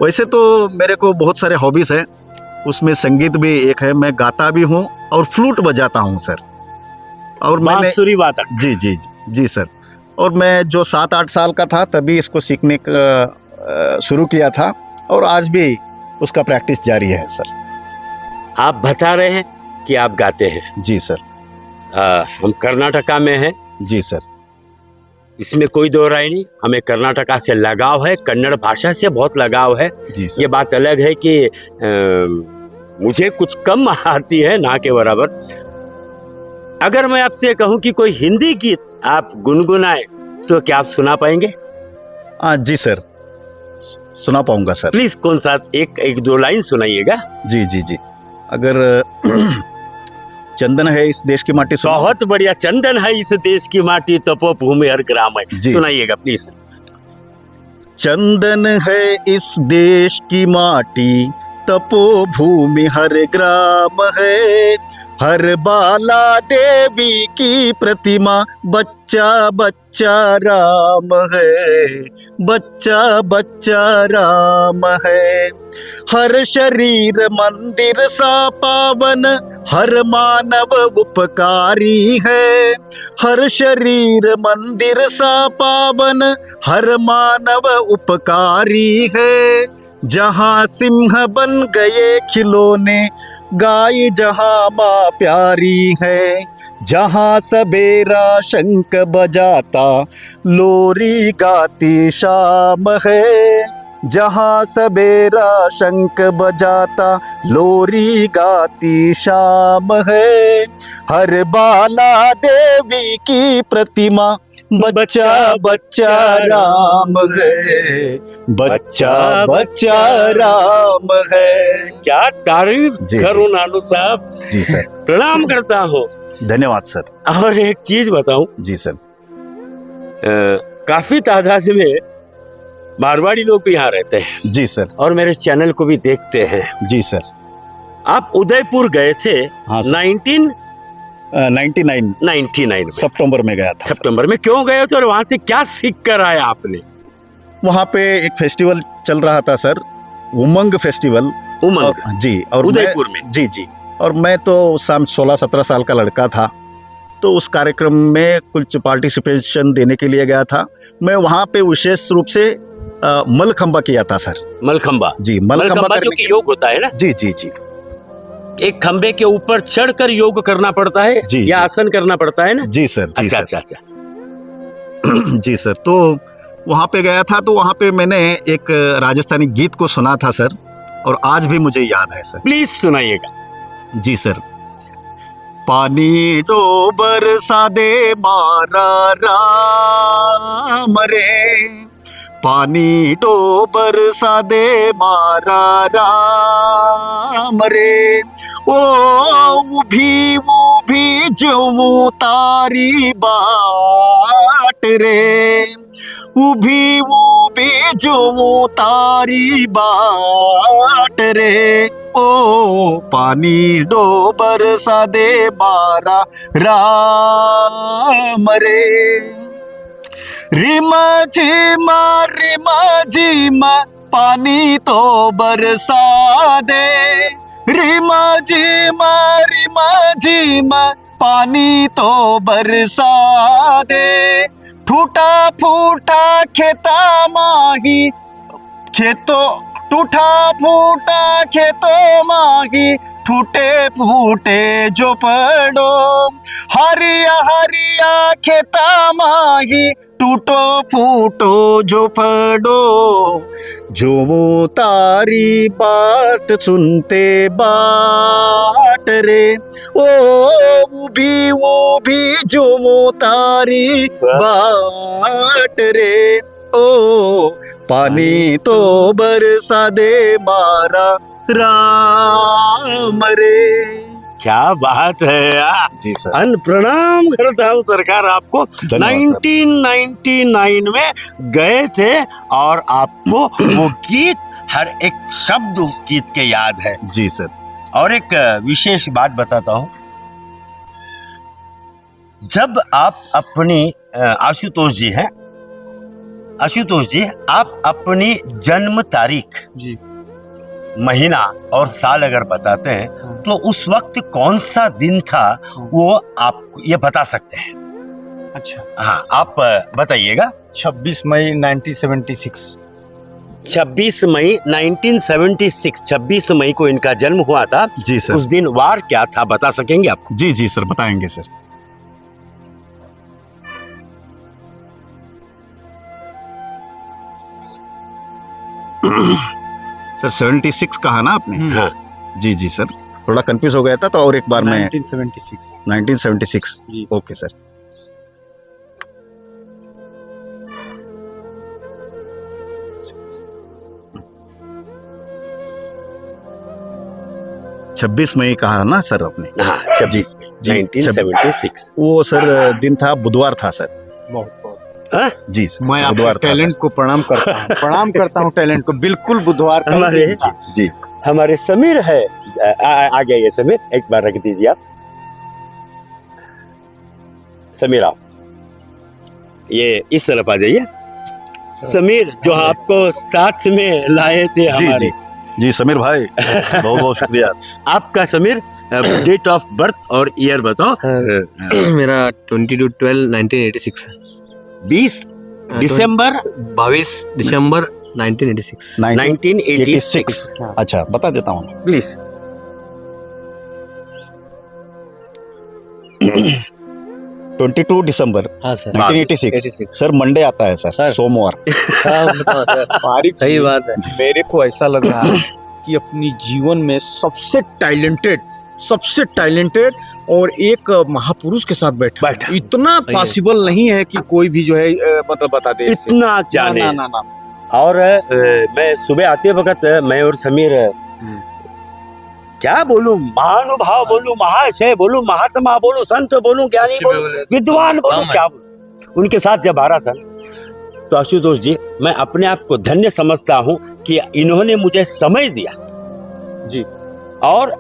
Speaker 3: वैसे तो मेरे को बहुत सारे हॉबीज है, उसमें संगीत भी एक है। मैं गाता भी हूँ और फ्लूट बजाता हूँ सर। और
Speaker 2: बांसुरी वादक।
Speaker 3: जी सर। और मैं जो 7-8 साल का था तभी इसको सीखने का शुरू किया था, और आज भी उसका प्रैक्टिस जारी है सर।
Speaker 2: आप बता रहे हैं कि आप गाते हैं।
Speaker 3: जी सर।
Speaker 2: हम कर्नाटका में हैं।
Speaker 3: जी सर।
Speaker 2: इसमें कोई दो राय नहीं, हमें कर्नाटका से लगाव है, कन्नड़ भाषा से बहुत लगाव है।
Speaker 3: जी सर।
Speaker 2: ये बात अलग है कि मुझे कुछ कम आती है, ना के बराबर। अगर मैं आपसे कहूं कि कोई हिंदी गीत आप गुनगुनाए तो क्या आप सुना पाएंगे?
Speaker 3: जी सर, सुना पाऊंगा सर।
Speaker 2: प्लीज, कौन सा एक दो लाइन सुनाइएगा।
Speaker 3: जी। अगर चंदन है इस देश की माटी,
Speaker 2: बहुत बढ़िया। चंदन है इस देश की माटी, तपोभूमि हर ग्राम है। सुनाइएगा प्लीज।
Speaker 3: चंदन है इस देश की माटी, तपोभूमि हर ग्राम है। हर बाला देवी की प्रतिमा, बच्चा बच्चा राम है, बच्चा बच्चा राम है। हर शरीर मंदिर सा पावन, हर मानव उपकारी है। हर शरीर मंदिर सा पावन, हर मानव उपकारी है। जहाँ सिंह बन गए खिलौने, गाय जहाँ माँ प्यारी है। जहाँ सबेरा शंख बजाता, लोरी गाती शाम है। जहाँ सबेरा शंख बजाता, लोरी गाती शाम है। हर बाला देवी की प्रतिमा, बच्चा बच्चा राम है, बच्चा बच्चा राम है।
Speaker 2: क्या तारीफ
Speaker 3: जी,
Speaker 2: करूं नानू साहब,
Speaker 3: जी सर,
Speaker 2: प्रणाम करता हूँ।
Speaker 3: धन्यवाद सर।
Speaker 2: और एक चीज बताऊं,
Speaker 3: जी सर।
Speaker 2: काफी तादाद में मारवाड़ी लोग भी यहाँ रहते हैं
Speaker 3: जी सर।
Speaker 2: और मेरे चैनल को भी देखते हैं।
Speaker 3: जी सर।
Speaker 2: आप उदयपुर गए थे
Speaker 3: हाँ सर।
Speaker 2: 1999 में,
Speaker 3: सितंबर में गया था।
Speaker 2: सितंबर में। क्यों गए थे और वहां से क्या सीख कर आए आपने?
Speaker 3: वहाँ पे एक फेस्टिवल चल रहा था सर, उमंग फेस्टिवल।
Speaker 2: उमंग
Speaker 3: जी, और
Speaker 2: उदयपुर में।
Speaker 3: जी जी। और मैं तो शाम 16-17 साल का लड़का था, तो उस कार्यक्रम में कुछ पार्टिसिपेशन देने के लिए गया था। मैं वहाँ पे विशेष रूप से मलखंबा किया था सर।
Speaker 2: मलखंबा।
Speaker 3: जी,
Speaker 2: मलखंबा जो कि योग होता है ना,
Speaker 3: जी जी जी।
Speaker 2: एक खंबे के ऊपर चढ़कर योग करना पड़ता है
Speaker 3: जी,
Speaker 2: या आसन करना पड़ता है ना?
Speaker 3: जी सर। जी
Speaker 2: अच्छा
Speaker 3: सर।
Speaker 2: अच्छा अच्छा।
Speaker 3: जी सर। तो वहाँ पे गया था, तो वहाँ पे मैंने एक राजस्थानी गीत को सुना था सर, और आज भी मुझे याद है सर।
Speaker 2: प्लीज सुनाइएगा।
Speaker 3: जी सर। पानी डो बरसा दे मारा राम रे, पानी डो बरसा दे मारा राम रे। ओ भी जो तारी बाट रे, भी जो तारी बाट रे। ओ पानी डो बरसा दे मारा राम रे। रिमा झिमा पानी तो बरसा दे, रिमा झिमा पानी तो बरसा दे। टूटा फूटा खेता माही, टूटा फूटा खेतों माही, टूटे फूटे जो पड़ो। हरिया हरिया खेता माही, टूटो फूटो जो पड़ो। जो तारी बात सुनते बाट रे, वो भी जो तारी बाट रे। ओ पानी तो बरसा दे मारा राम रे।
Speaker 2: क्या बात है यार।
Speaker 3: जी सर।
Speaker 2: अन प्रणाम करता हूँ सरकार आपको। 1999 में गए थे और आपको वो गीत, हर एक शब्द उस गीत के याद है।
Speaker 3: जी सर।
Speaker 2: और एक विशेष बात बताता हूँ, जब आप अपनी आशुतोष जी हैं, आशुतोष जी, आप अपनी जन्म तारीख,
Speaker 4: जी,
Speaker 2: महीना और साल अगर बताते हैं तो उस वक्त कौन सा दिन था वो आप ये बता सकते हैं?
Speaker 4: अच्छा,
Speaker 2: हाँ, आप बताइएगा।
Speaker 4: 26 मई 1976।
Speaker 2: 26 मई 1976, 26 मई को इनका जन्म हुआ था।
Speaker 3: जी सर।
Speaker 2: उस दिन वार क्या था बता सकेंगे आप?
Speaker 3: जी जी सर, बताएंगे सर। सर 76 कहा ना आपने?
Speaker 2: हाँ।
Speaker 3: जी जी सर, थोड़ा कंफ्यूज हो गया था, तो और एक बार मैं
Speaker 4: 1976।
Speaker 3: 1976।
Speaker 4: जी।
Speaker 3: Okay sir. छब्बीस मई कहा ना सर आपने?
Speaker 2: हाँ, 26 मई
Speaker 3: जी,
Speaker 2: 1976।
Speaker 3: वो सर दिन था, बुधवार था सर।
Speaker 4: बहुत बहुत
Speaker 2: हाँ?
Speaker 3: जी सर,
Speaker 4: मैं आपके
Speaker 3: बुधवार था
Speaker 4: टैलेंट को प्रणाम करता हूँ, प्रणाम करता हूँ टैलेंट को। बिल्कुल बुधवार का ही
Speaker 2: हमारे
Speaker 4: दिन था।
Speaker 3: जी।
Speaker 2: हमारे समीर है, आ गया ये समीर, एक बार रख दीजिए आप। समीर आप ये इस तरफ आ जाइए। समीर जो आपको साथ में लाए थे
Speaker 3: जी
Speaker 2: हमारे,
Speaker 3: जी जी समीर भाई बहुत बहुत शुक्रिया।
Speaker 2: आपका समीर डेट ऑफ बर्थ और ईयर बताओ।
Speaker 5: मेरा 22/12/1986 है।
Speaker 2: 20 दिसंबर
Speaker 5: 22 दिसंबर 1986।
Speaker 2: 1986।
Speaker 3: अच्छा बता देता हूँ।
Speaker 2: प्लीज।
Speaker 3: 22 दिसंबर
Speaker 5: हाँ सर
Speaker 3: 1986 सर मंडे आता है सर,
Speaker 5: सर।
Speaker 3: सोमवार।
Speaker 5: हाँ, बताओ सर।
Speaker 4: तारीख
Speaker 5: सही बात है।
Speaker 4: मेरे को ऐसा लग रहा है कि अपनी जीवन में सबसे टैलेंटेड और एक महापुरुष के साथ बैठा
Speaker 2: बैठा।
Speaker 4: है। इतना
Speaker 5: सही है।
Speaker 4: पॉसिबल नहीं है कि कोई भी जो है मतलब बता दे इसे।
Speaker 2: इतना जाने।
Speaker 4: ना ना ना
Speaker 2: और मैं सुबह आते वक्त मैं और समीर क्या बोलूं, महानुभाव बोलूं, महाशय बोलूं, महात्मा बोलूं, संत बोलूं, ज्ञानी बोलूं, विद्वान बोलूं, क्या बोलूं, उनके साथ जब आ रहा था तो आशुतोष जी मैं अपने आप को धन्य समझता हूं कि इन्होंने मुझे समय दिया
Speaker 4: जी।
Speaker 2: और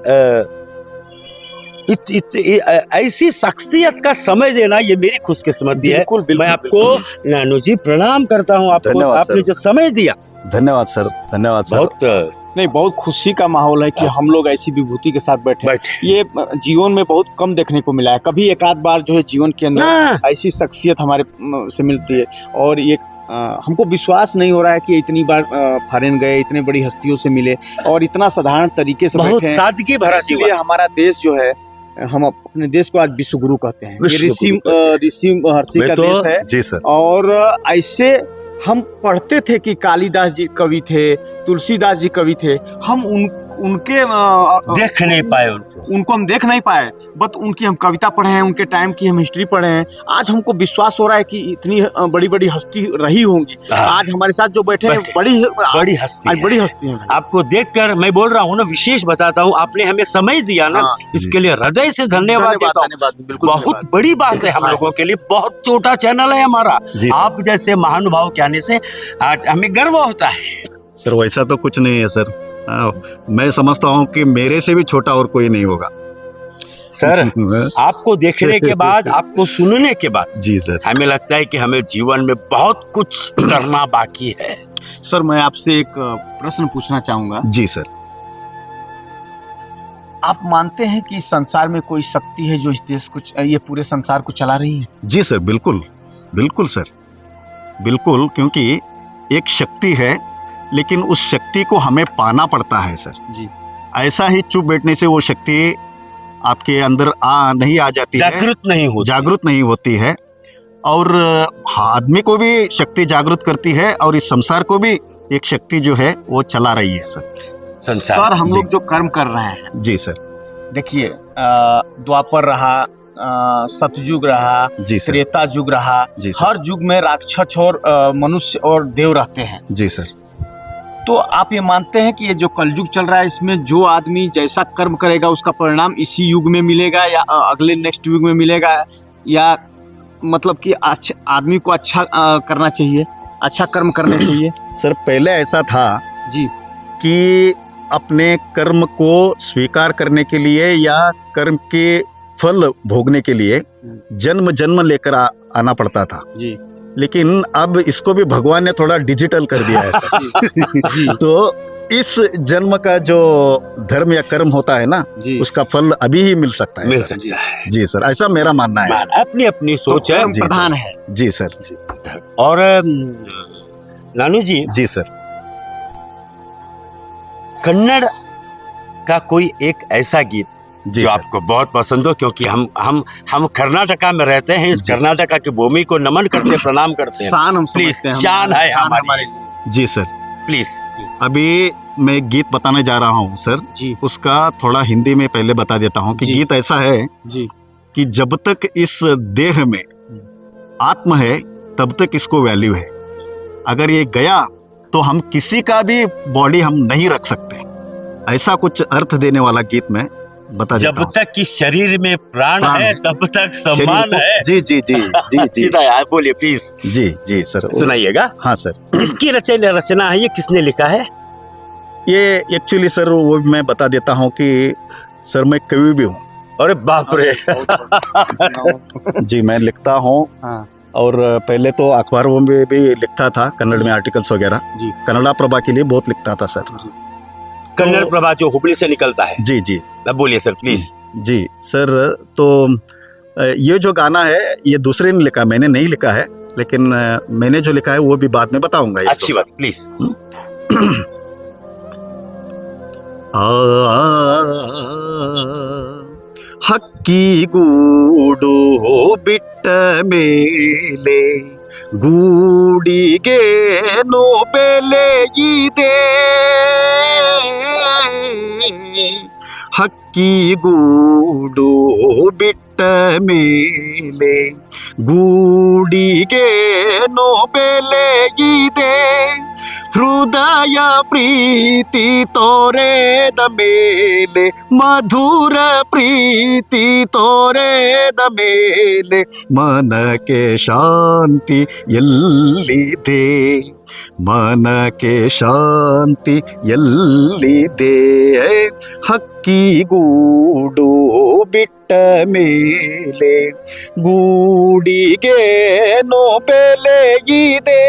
Speaker 2: ऐसी शख्सियत का समय देना ये मेरी खुशकिस्मती है।
Speaker 4: बिल्कुल, बिल्कुल,
Speaker 2: मैं आपको नानू जी प्रणाम करता हूं आपको,
Speaker 3: धन्यवाद
Speaker 2: आपने
Speaker 3: सर।
Speaker 2: जो समय दिया
Speaker 3: धन्यवाद सर, धन्यवाद सर।
Speaker 2: बहुत
Speaker 4: नहीं, बहुत खुशी का माहौल है कि हम लोग ऐसी विभूति के साथ बैठे हैं।
Speaker 2: बैठे।
Speaker 4: ये जीवन में बहुत कम देखने को मिला है। कभी एक आध बार जो है जीवन के अंदर
Speaker 2: हाँ।
Speaker 4: ऐसी शख्सियत हमारे से मिलती है और ये हमको विश्वास नहीं हो रहा है कि इतनी बार फॉरेन गए, इतने बड़ी हस्तियों से मिले और इतना साधारण तरीके से
Speaker 2: बहुत
Speaker 4: बैठे हैं।
Speaker 2: सादगी भरा
Speaker 4: इसलिए
Speaker 2: जीवन।
Speaker 4: हमारा देश जो है, हम अपने देश को आज विश्व गुरु कहते हैं। ये
Speaker 2: विश्व
Speaker 4: ऋषि
Speaker 2: गुरु
Speaker 4: ऋषि महर्षि
Speaker 2: मैं
Speaker 4: का
Speaker 2: तो-
Speaker 4: देश है।
Speaker 3: जी सर।
Speaker 4: और ऐसे हम पढ़ते थे कि कालिदास जी कवि थे, तुलसीदास जी कवि थे। हम उनके
Speaker 2: देख नहीं पाए उनको।
Speaker 4: उनको हम देख नहीं पाए, बट उनकी हम कविता पढ़े हैं, उनके टाइम की हम हिस्ट्री पढ़े हैं। आज हमको विश्वास हो रहा है कि इतनी बड़ी बड़ी हस्ती रही होंगी।
Speaker 2: हाँ।
Speaker 4: आज हमारे साथ जो बैठे हैं
Speaker 2: बैठे।
Speaker 4: बड़ी
Speaker 2: हस्ती
Speaker 4: आज
Speaker 2: है।
Speaker 4: बड़ी हस्ती हैं।
Speaker 2: आपको देखकर मैं बोल रहा हूँ ना, विशेष बताता हूँ, आपने हमें समय दिया ना,
Speaker 4: हाँ।
Speaker 2: इसके लिए हृदय से धन्यवाद देता हूँ।
Speaker 4: धन्यवाद, बिल्कुल
Speaker 2: बहुत
Speaker 4: धन्यवाद।
Speaker 2: बड़ी बात है हम
Speaker 4: हाँ।
Speaker 2: लोगों के लिए। बहुत छोटा चैनल है हमारा।
Speaker 3: जी सर।
Speaker 2: आप जैसे महानुभाव के आने से आज हमें गर्व होता है।
Speaker 3: सर वैसा तो कुछ नहीं है सर। मैं समझता हूँ कि मेरे से भी छोटा और कोई नहीं होगा।
Speaker 2: सर आपको देखने के बाद, आपको सुनने के बाद
Speaker 3: जी सर।
Speaker 2: हमें लगता है कि हमें जीवन में बहुत कुछ करना बाकी है।
Speaker 4: सर मैं आपसे एक प्रश्न पूछना चाहूंगा।
Speaker 3: जी सर।
Speaker 4: आप मानते हैं कि इस संसार में कोई शक्ति है जो इस देश को, ये पूरे संसार को चला रही है?
Speaker 3: जी सर, बिल्कुल बिल्कुल सर, बिल्कुल। क्योंकि एक शक्ति है, लेकिन उस शक्ति को हमें पाना पड़ता है सर
Speaker 4: जी।
Speaker 3: ऐसा ही चुप बैठने से वो शक्ति आपके अंदर नहीं आ जाती है, जागृत नहीं होती है। और आदमी को भी शक्ति जागृत करती है और इस संसार को भी एक शक्ति जो है वो चला रही है सर।
Speaker 4: सर हम लोग जो कर्म कर रहे हैं,
Speaker 3: जी सर।
Speaker 4: देखिए द्वापर रहा, सतयुग रहा,
Speaker 3: जी सर।
Speaker 4: त्रेता युग रहा,
Speaker 3: जी सर।
Speaker 4: हर युग में राक्षस और मनुष्य और देव रहते हैं।
Speaker 3: जी सर।
Speaker 4: तो आप ये मानते हैं कि ये जो कलयुग चल रहा है, इसमें जो आदमी जैसा कर्म करेगा उसका परिणाम इसी युग में मिलेगा या अगले नेक्स्ट युग में मिलेगा, या मतलब कि आदमी को अच्छा करना चाहिए, अच्छा कर्म करने चाहिए?
Speaker 3: सर पहले ऐसा था
Speaker 4: जी
Speaker 3: कि अपने कर्म को स्वीकार करने के लिए या कर्म के फल भोगने के लिए जन्म जन्म लेकर आना पड़ता था।
Speaker 4: जी।
Speaker 3: लेकिन अब इसको भी भगवान ने थोड़ा डिजिटल कर दिया है सर।
Speaker 4: जी।
Speaker 3: तो इस जन्म का जो धर्म या कर्म होता है ना,
Speaker 4: जी।
Speaker 3: उसका फल अभी ही मिल सकता है
Speaker 2: मिल
Speaker 3: सर।
Speaker 2: सकता है।
Speaker 3: जी सर, ऐसा मेरा मानना है सर।
Speaker 2: अपनी अपनी सोच है।
Speaker 4: कर्म
Speaker 3: जी,
Speaker 4: प्रधान
Speaker 3: सर।
Speaker 4: है।
Speaker 3: जी सर।
Speaker 2: और नानू जी,
Speaker 3: जी सर।
Speaker 2: कन्नड़ का कोई एक ऐसा गीत
Speaker 3: जी
Speaker 2: जो
Speaker 3: सर।
Speaker 2: आपको बहुत पसंद हो, क्योंकि हम कर्नाटका में रहते हैं, इस कर्नाटका की भूमि को नमन करते हैं, प्रणाम करते हैं।
Speaker 4: शान हम
Speaker 2: प्लीज,
Speaker 4: समझते हैं,
Speaker 2: शान है हमारी।
Speaker 4: हमारे लिए।
Speaker 3: जी सर।
Speaker 2: प्लीज।
Speaker 3: अभी मैं एक गीत बताने जा रहा हूँ सर।
Speaker 4: जी
Speaker 3: उसका थोड़ा हिंदी में पहले बता देता हूँ कि
Speaker 4: जी।
Speaker 3: गीत ऐसा है
Speaker 4: जी।
Speaker 3: कि जब तक इस देह में आत्मा है तब तक इसको वैल्यू है। अगर ये गया तो हम किसी का भी बॉडी हम नहीं रख सकते। ऐसा कुछ अर्थ देने वाला गीत में बता देता
Speaker 2: जब
Speaker 3: हूँ।
Speaker 2: तक कि शरीर में प्राण
Speaker 3: प्राण
Speaker 2: है
Speaker 3: है,
Speaker 2: तब तक
Speaker 3: शरीर
Speaker 2: सम्मान
Speaker 3: को-
Speaker 2: है।
Speaker 3: जी जी जी जी जी
Speaker 2: सीधा यार बोलिए प्लीज,
Speaker 3: जी जी सर।
Speaker 2: सुनाइएगा।
Speaker 3: हाँ सर।
Speaker 2: इसकी रचना है, ये किसने लिखा है?
Speaker 3: ये एक्चुअली सर वो मैं बता देता हूँ कि सर मैं कवि भी हूँ।
Speaker 2: अरे बाप रे।
Speaker 3: जी मैं लिखता हूँ।
Speaker 4: हाँ
Speaker 3: और पहले तो अखबारों में भी लिखता था, कन्नड़ में आर्टिकल्स वगैरह।
Speaker 4: जी।
Speaker 3: कन्नड़ा प्रभा के लिए बहुत लिखता था सर।
Speaker 2: कन्नड़ प्रभा जो हुबली से निकलता है।
Speaker 3: जी जी
Speaker 2: अब बोलिए सर प्लीज।
Speaker 3: जी सर, तो ये जो गाना है ये दूसरे ने लिखा, मैंने नहीं लिखा है, लेकिन मैंने जो लिखा है वो भी बाद में बताऊंगा। ये
Speaker 2: अच्छी
Speaker 3: तो
Speaker 2: बात, प्लीज।
Speaker 3: ಹಕ್ಕಿ ಗೂಡು ಬಿಟ್ಟ ಮೇಲೆ ಗೂಡಿಗೇನು ಬೆಲೆ ಇದೆ, ಹಕ್ಕಿ ಗೂಡು ಬಿಟ್ಟ ಮೇಲೆ ಗೂಡಿಗೇನು ಬೆಲೆ ಇದೆ, ಹೃದಯ ಪ್ರೀತಿ ತೋರೆದ ಮೇಲೆ ಮಧುರ ಪ್ರೀತಿ ತೋರೆದ ಮೇಲೆ ಮನಕ್ಕೆ ಶಾಂತಿ ಎಲ್ಲಿದೆ, ಮನಕ್ಕೆ ಶಾಂತಿ ಎಲ್ಲಿದೆ, ಹಕ್ಕಿಗೂಡು ಬಿಟ್ಟ ಮೇಲೆ ಗೂಡಿಗೇನು ಬೆಲೆ ಇದೆ,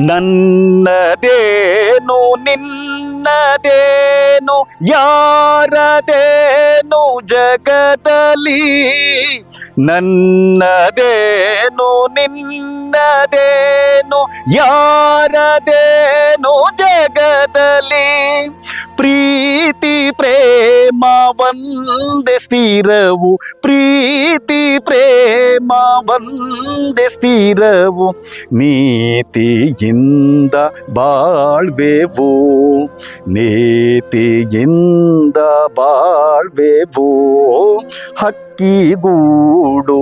Speaker 3: ನನ್ನದೇನು ನಿನ್ನದೇನು ಯಾರದೇನು ಜಗದಲ್ಲಿ, ನನ್ನದೇನು ನಿನ್ನದೇನು ಯಾರದೇನು ಜಗದಲ್ಲಿ, ಪ್ರೀತಿ ಪ್ರೇಮ ಒಂದೇ ಸ್ಥಿರವು, ಪ್ರೀತಿ ಪ್ರೇಮ ಒಂದೇ ಸ್ಥಿರವು, ನೀತಿಯಿಂದ ಬಾಳ್ವೆವು, ನೀತಿಯಿಂದ ಬಾಳ್ವೆವು, ಹಕ್ಕಿಗೂಡು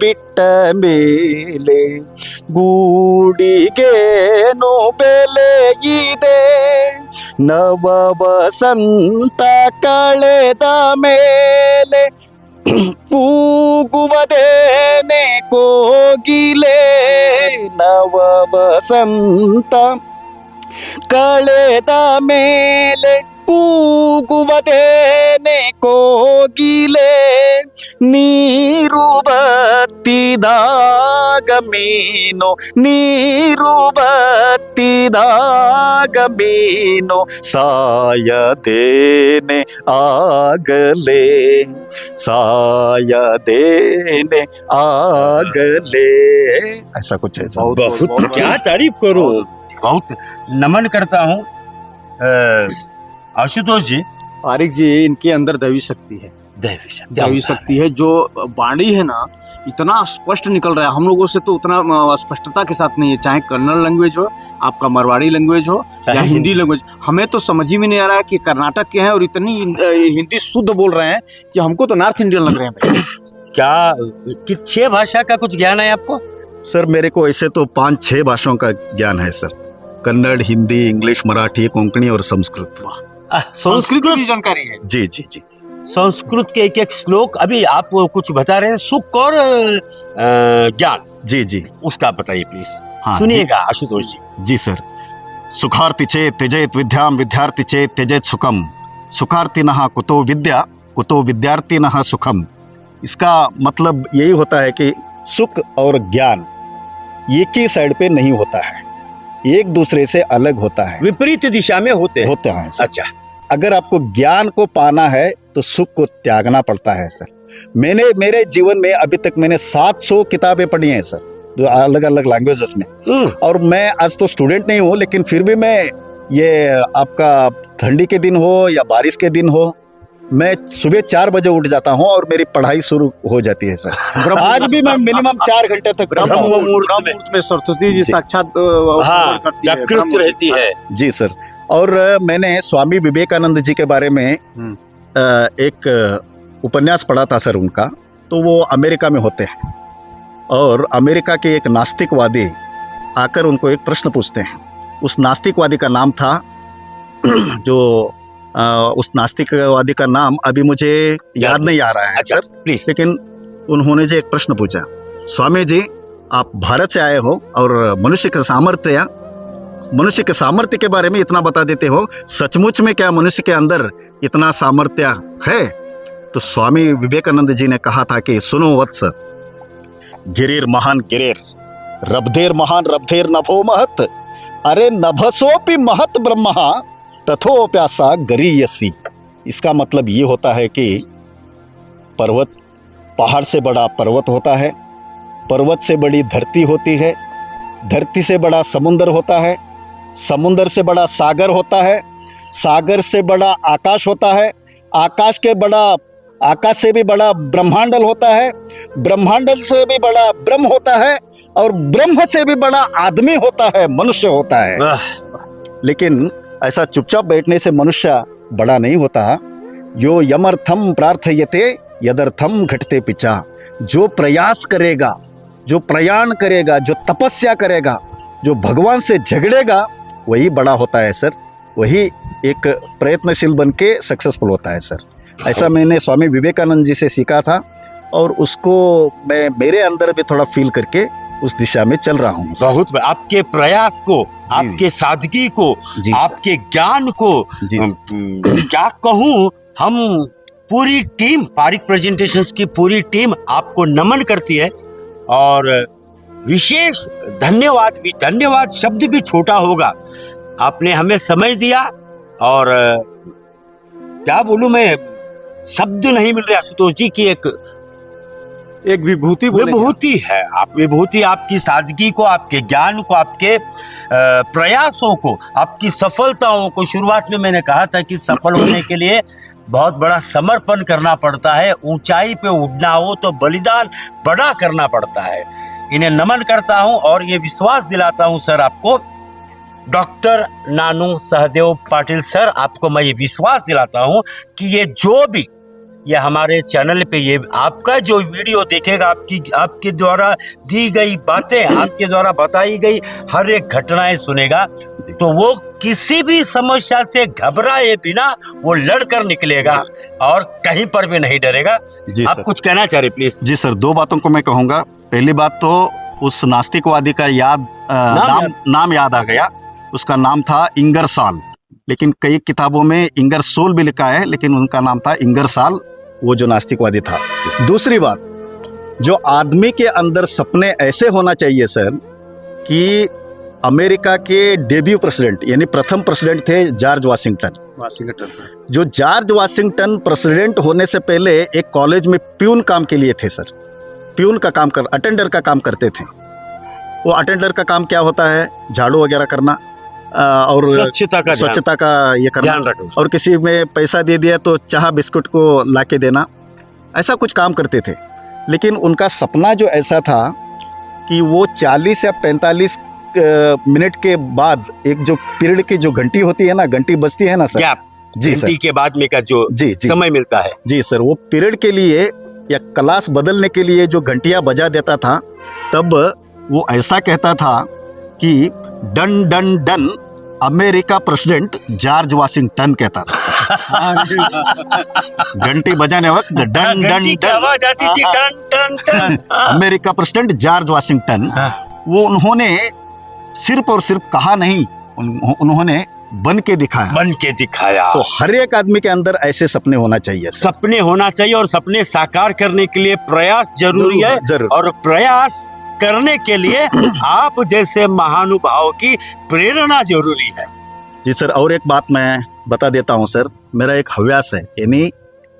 Speaker 3: ಬಿಟ್ಟ ಮೇಲೆ ಗೂಡಿಗೇನು ಬೆಲೆ ಇದೆ, ನವ ವಸಂತ ಕಳೆದ ಮೇಲೆ ಕೂಗುವುದೇನೆ ಕೋಗಿಲೆ, ನವ ವಸಂತ ಕಳೆದ ಮೇಲೆ ಕೂಗುವುದೇನೆ ಕೋಗಿಲೆ, ನೀರು ಬತ್ತಿದಾಗ ಮೀನು, ನೀರು ಬತ್ತಿದಾಗ ಮೀನು ಸಾಯದೇನೆ ಆಗಲೇ, ಸಾಯದೇನೆ ಆಗಲೇ, ऐसा कुछ है सर।
Speaker 2: बहुत क्या तारीफ करूं, बहुत नमन करता हूं। आशुतोष जी,
Speaker 4: आरिक जी, इनके अंदर दैवी शक्ति है, दैवी शक्ति है। जो वाणी है ना इतना स्पष्ट निकल रहा है, हम लोगों से तो उतना स्पष्टता के साथ नहीं है, चाहे कन्नड़ लैंग्वेज हो, आपका मरवाड़ी लैंग्वेज हो या हिंदी लैंग्वेज, हमें तो समझ ही में नहीं आ रहा है कि कर्नाटक के हैं और इतनी हिंदी शुद्ध बोल रहे हैं कि हमको तो नॉर्थ इंडियन लग रहे हैं भाई।
Speaker 2: क्या कि 6 भाषा का कुछ ज्ञान है आपको?
Speaker 3: सर मेरे को ऐसे तो 5-6 भाषाओं का ज्ञान है सर, कन्नड़, हिंदी, इंग्लिश, मराठी, कोंकणी और संस्कृत।
Speaker 4: संस्कृत की भी जानकारी है।
Speaker 3: जी जी जी।
Speaker 2: संस्कृत के एक एक श्लोक अभी आप कुछ बता रहे हैं, सुख और ज्ञान,
Speaker 3: जी जी
Speaker 2: उसका बताइए प्लीज।
Speaker 3: हाँ,
Speaker 2: सुनिएगा आशुतोष जी।
Speaker 3: जी सर। सुखार्थी चेत त्यजेत विद्याम, विद्यार्थी चेत त्यजेत सुखम, सुखार्थिनः कुतो विद्या, कुतो विद्यार्थिनः सुखम। इसका मतलब यही होता है कि सुख और ज्ञान एक ही साइड पे नहीं होता है, एक दूसरे से अलग होता है,
Speaker 2: विपरीत दिशा में होते हैं।
Speaker 3: सर।
Speaker 2: अच्छा,
Speaker 3: अगर आपको ज्ञान को पाना है तो सुख को त्यागना पड़ता है सर। मैंने मेरे जीवन में अभी तक मैंने 700 किताबें पढ़ी हैं सर, जो अलग अलग लैंग्वेजेस में, और मैं आज तो स्टूडेंट नहीं हूँ, लेकिन फिर भी मैं ये आपका ठंडी के दिन हो या बारिश के दिन हो, मैं सुबह 4 बजे उठ जाता हूँ और मेरी पढ़ाई शुरू हो जाती है सर। आज भी मैं मिनिमम 4 घंटे तक पढ़ता हूँ।
Speaker 2: ब्रह्म मुहूर्त
Speaker 4: में सरस्वती जी साक्षात
Speaker 2: हाँ, जागृत रहती है।
Speaker 3: जी सर। और मैंने स्वामी विवेकानंद जी के बारे में एक उपन्यास पढ़ा था सर उनका, तो वो अमेरिका में होते हैं और अमेरिका के एक नास्तिकवादी आकर उनको एक प्रश्न पूछते हैं। उस नास्तिकवादी का नाम था जो उस नास्तिकवादी का नाम अभी मुझे याद नहीं आ रहा है
Speaker 2: अच्छा,
Speaker 3: सर
Speaker 2: प्लीज।
Speaker 3: लेकिन उन्होंने जो एक प्रश्न पूछा, स्वामी जी आप भारत से आए हो और मनुष्य के सामर्थ्य के बारे में इतना बता देते हो, सचमुच में क्या मनुष्य के अंदर इतना सामर्थ्य है? तो तो स्वामी विवेकानंद जी ने कहा था कि सुनो वत्स, गिरिर महान गिरिर, रब्धेर महान रब्धेर नभो महत, अरे नभसोपि महत ब्रह्मा तथोप्यासा गरीयसी। इसका मतलब ये होता है कि पर्वत, पहाड़ से बड़ा पर्वत होता है, पर्वत से बड़ी धरती होती है, धरती से बड़ा समुंदर होता है, समुंदर से बड़ा सागर होता है, सागर से बड़ा आकाश होता है, आकाश से भी बड़ा ब्रह्मांडल होता है, ब्रह्मांडल से भी बड़ा ब्रह्म होता है, और ब्रह्म से भी बड़ा आदमी होता है, मनुष्य होता है। लेकिन ऐसा चुपचाप बैठने से मनुष्य बड़ा नहीं होता। यो यमर्थम प्रार्थयते यदर्थम घटते पिचा। जो प्रयास करेगा, जो प्रयाण करेगा, जो तपस्या करेगा, जो भगवान से झगड़ेगा, वही बड़ा होता है सर, वही एक प्रयत्नशील बन के सक्सेसफुल होता है सर। ऐसा मैंने स्वामी विवेकानंद जी से सीखा था, और उसको मैं मेरे अंदर भी थोड़ा फील करके उस दिशा में चल रहा हूँ।
Speaker 2: बहुत आपके प्रयास को, आपके सादगी को, आपके ज्ञान को, क्या कहूँ, हम पूरी टीम, पारिक प्रेजेंटेशंस की पूरी टीम आपको नमन करती है। और विशेष धन्यवाद शब्द भी छोटा होगा, आपने हमें समय दिया। और क्या बोलूं मैं, शब्द नहीं मिल रहे आशुतोष जी की एक विभूति है। आप विभूति, आपकी सादगी को, आपके ज्ञान को, आपके प्रयासों को, आपकी सफलताओं को। शुरुआत में मैंने कहा था कि सफल होने के लिए बहुत बड़ा समर्पण करना पड़ता है, ऊंचाई पे उड़ना हो तो बलिदान बड़ा करना पड़ता है। इन्हें नमन करता हूं और ये विश्वास दिलाता हूं सर आपको, डॉक्टर नानू सहदेव पाटिल सर, आपको मैं ये विश्वास दिलाता हूं कि ये जो भी ये हमारे चैनल पे ये आपका जो वीडियो देखेगा, आपके द्वारा दी गई बातें, आपके द्वारा बताई गई हर एक घटनाएं सुनेगा, तो वो किसी भी समस्या से घबराए बिना वो लड़कर निकलेगा और कहीं पर भी नहीं डरेगा। आप कुछ कहना चाह रहे प्लीज?
Speaker 3: जी सर, दो बातों को मैं कहूँगा। पहली बात तो उस नास्तिकवादी का नाम याद आ गया। उसका नाम था इंगरसाल, लेकिन कई किताबों में इंगरसोल भी लिखा है, लेकिन उनका नाम था इंगरसाल, वो जो नास्तिकवादी था। दूसरी बात, जो आदमी के अंदर सपने ऐसे होना चाहिए सर कि अमेरिका के डेब्यू प्रेसिडेंट यानी प्रथम प्रेसिडेंट थे जॉर्ज वाशिंगटन। जो जॉर्ज वाशिंगटन प्रेसिडेंट होने से पहले एक कॉलेज में प्यून काम के लिए थे सर। प्यून का काम अटेंडर का काम करते थे। वो अटेंडर का काम क्या होता है? झाड़ू वगैरह करना और स्वच्छता का ये करना, और किसी में पैसा दे दिया तो चाह बिस्कुट को लाके देना, ऐसा कुछ काम करते थे। लेकिन उनका सपना जो ऐसा था कि वो 40 या 45 मिनट के बाद एक जो पीरियड की जो घंटी होती है ना, घंटी बजती है ना सर, जी सर,
Speaker 2: घंटी के बाद में का जो समय मिलता है, जी
Speaker 3: सर, वो पीरियड के लिए या क्लास बदलने के लिए जो घंटियां बजा देता था, तब वो ऐसा कहता था कि done done done America president George Washington कहता था। घंटी बजाने वक्त डन डन डन
Speaker 2: आवाज आती थी, टन टन टन।
Speaker 3: अमेरिका प्रेसिडेंट जॉर्ज वाशिंगटन, वो उन्होंने सिर्फ और सिर्फ कहा नहीं, उन्होंने बन के दिखाया। तो हर एक आदमी के अंदर ऐसे सपने होना चाहिए,
Speaker 2: सपने होना चाहिए, और सपने साकार करने के लिए प्रयास जरूरी है। और प्रयास करने के लिए आप जैसे महानुभाव की प्रेरणा जरूरी है।
Speaker 3: जी सर, और एक बात मैं बता देता हूँ सर, मेरा एक हव्यास है, यानी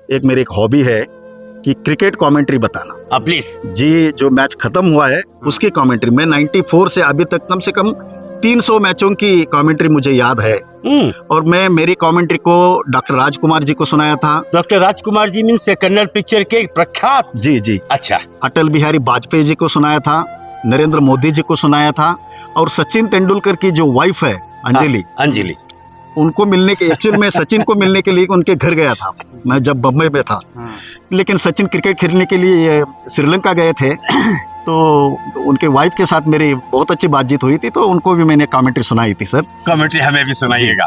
Speaker 3: एक मेरी एक हॉबी है कि क्रिकेट कमेंट्री बताना।
Speaker 2: प्लीज
Speaker 3: जी, जो मैच खत्म हुआ है उसकी कमेंट्री, मैं 94 से अभी तक कम से कम 300 मैचों की कमेंट्री मुझे याद है। और मैं मेरी कमेंट्री को डॉक्टर राजकुमार जी को सुनाया था।
Speaker 2: Doctor Rajkumar ji means Kannada picture के प्रख्यात,
Speaker 3: जी
Speaker 2: अच्छा,
Speaker 3: अटल बिहारी वाजपेयी जी को सुनाया था, नरेंद्र मोदी जी को सुनाया था, और सचिन तेंदुलकर की जो वाइफ है अंजलि, उनको मिलने के, एक्चुअली मैं सचिन को मिलने के लिए उनके घर गया था, मैं जब बम्बई में था। लेकिन सचिन क्रिकेट खेलने के लिए श्रीलंका गए थे, तो उनके वाइफ के साथ मेरी बहुत अच्छी बातचीत हुई थी, तो उनको भी मैंने कमेंट्री सुनाई थी सर।
Speaker 2: कमेंट्री हमें भी सुनाइएगा।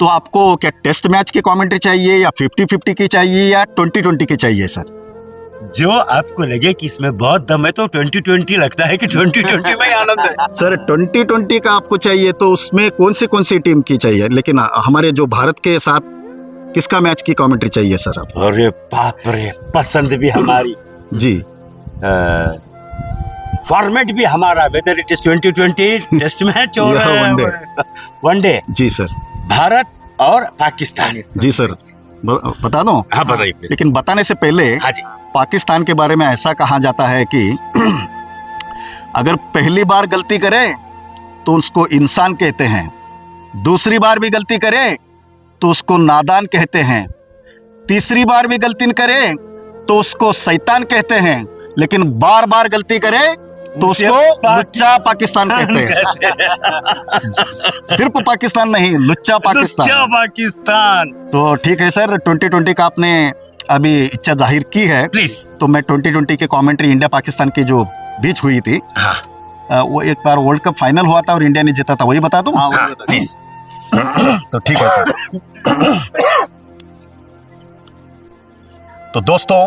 Speaker 3: तो आपको क्या टेस्ट मैच की कमेंट्री चाहिए, या 50-50 की चाहिए, या 20-20 की चाहिए सर?
Speaker 2: जो आपको लगे कि इसमें बहुत दम है, तो 20-20 लगता है कि 20-20 में आनंद है।
Speaker 3: सर 20-20 का आपको चाहिए तो उसमें कौन सी टीम की चाहिए? लेकिन हमारे जो भारत के साथ किसका मैच की कमेंट्री चाहिए सर आप?
Speaker 2: अरे बाप रे, पसंद भी हमारी,
Speaker 3: जी
Speaker 2: फॉर्मेट भी हमारा, whether it is 2020 test match और
Speaker 3: या
Speaker 2: वनडे,
Speaker 3: जी सर,
Speaker 2: भारत और पाकिस्तान।
Speaker 3: जी सर, बता दो।
Speaker 2: हाँ बताइए please।
Speaker 3: लेकिन बताने से पहले
Speaker 2: हाँ जी,
Speaker 3: पाकिस्तान के बारे में ऐसा कहा जाता है कि अगर पहली बार गलती करे तो उसको इंसान कहते हैं, दूसरी बार भी गलती करे तो उसको नादान कहते हैं, तीसरी बार भी गलती न करे तो उसको शैतान कहते हैं, लेकिन बार बार गलती करे तो उसको लुच्चा पाकिस्तान कहते हैं। सिर्फ पाकिस्तान नहीं, लुच्चा पाकिस्तान।
Speaker 2: लुच्चा पाकिस्तान।
Speaker 3: तो ठीक है सर, 2020 का आपने अभी इच्छा जाहिर की है,
Speaker 2: प्लीज।
Speaker 3: तो मैं 2020 के कमेंट्री इंडिया पाकिस्तान की जो बीच हुई थी,
Speaker 2: हाँ
Speaker 3: वो एक बार वर्ल्ड कप फाइनल हुआ था और इंडिया ने जीता था, वही बता दूं?
Speaker 2: हाँ प्लीज।
Speaker 3: तो ठीक है सर। तो दोस्तों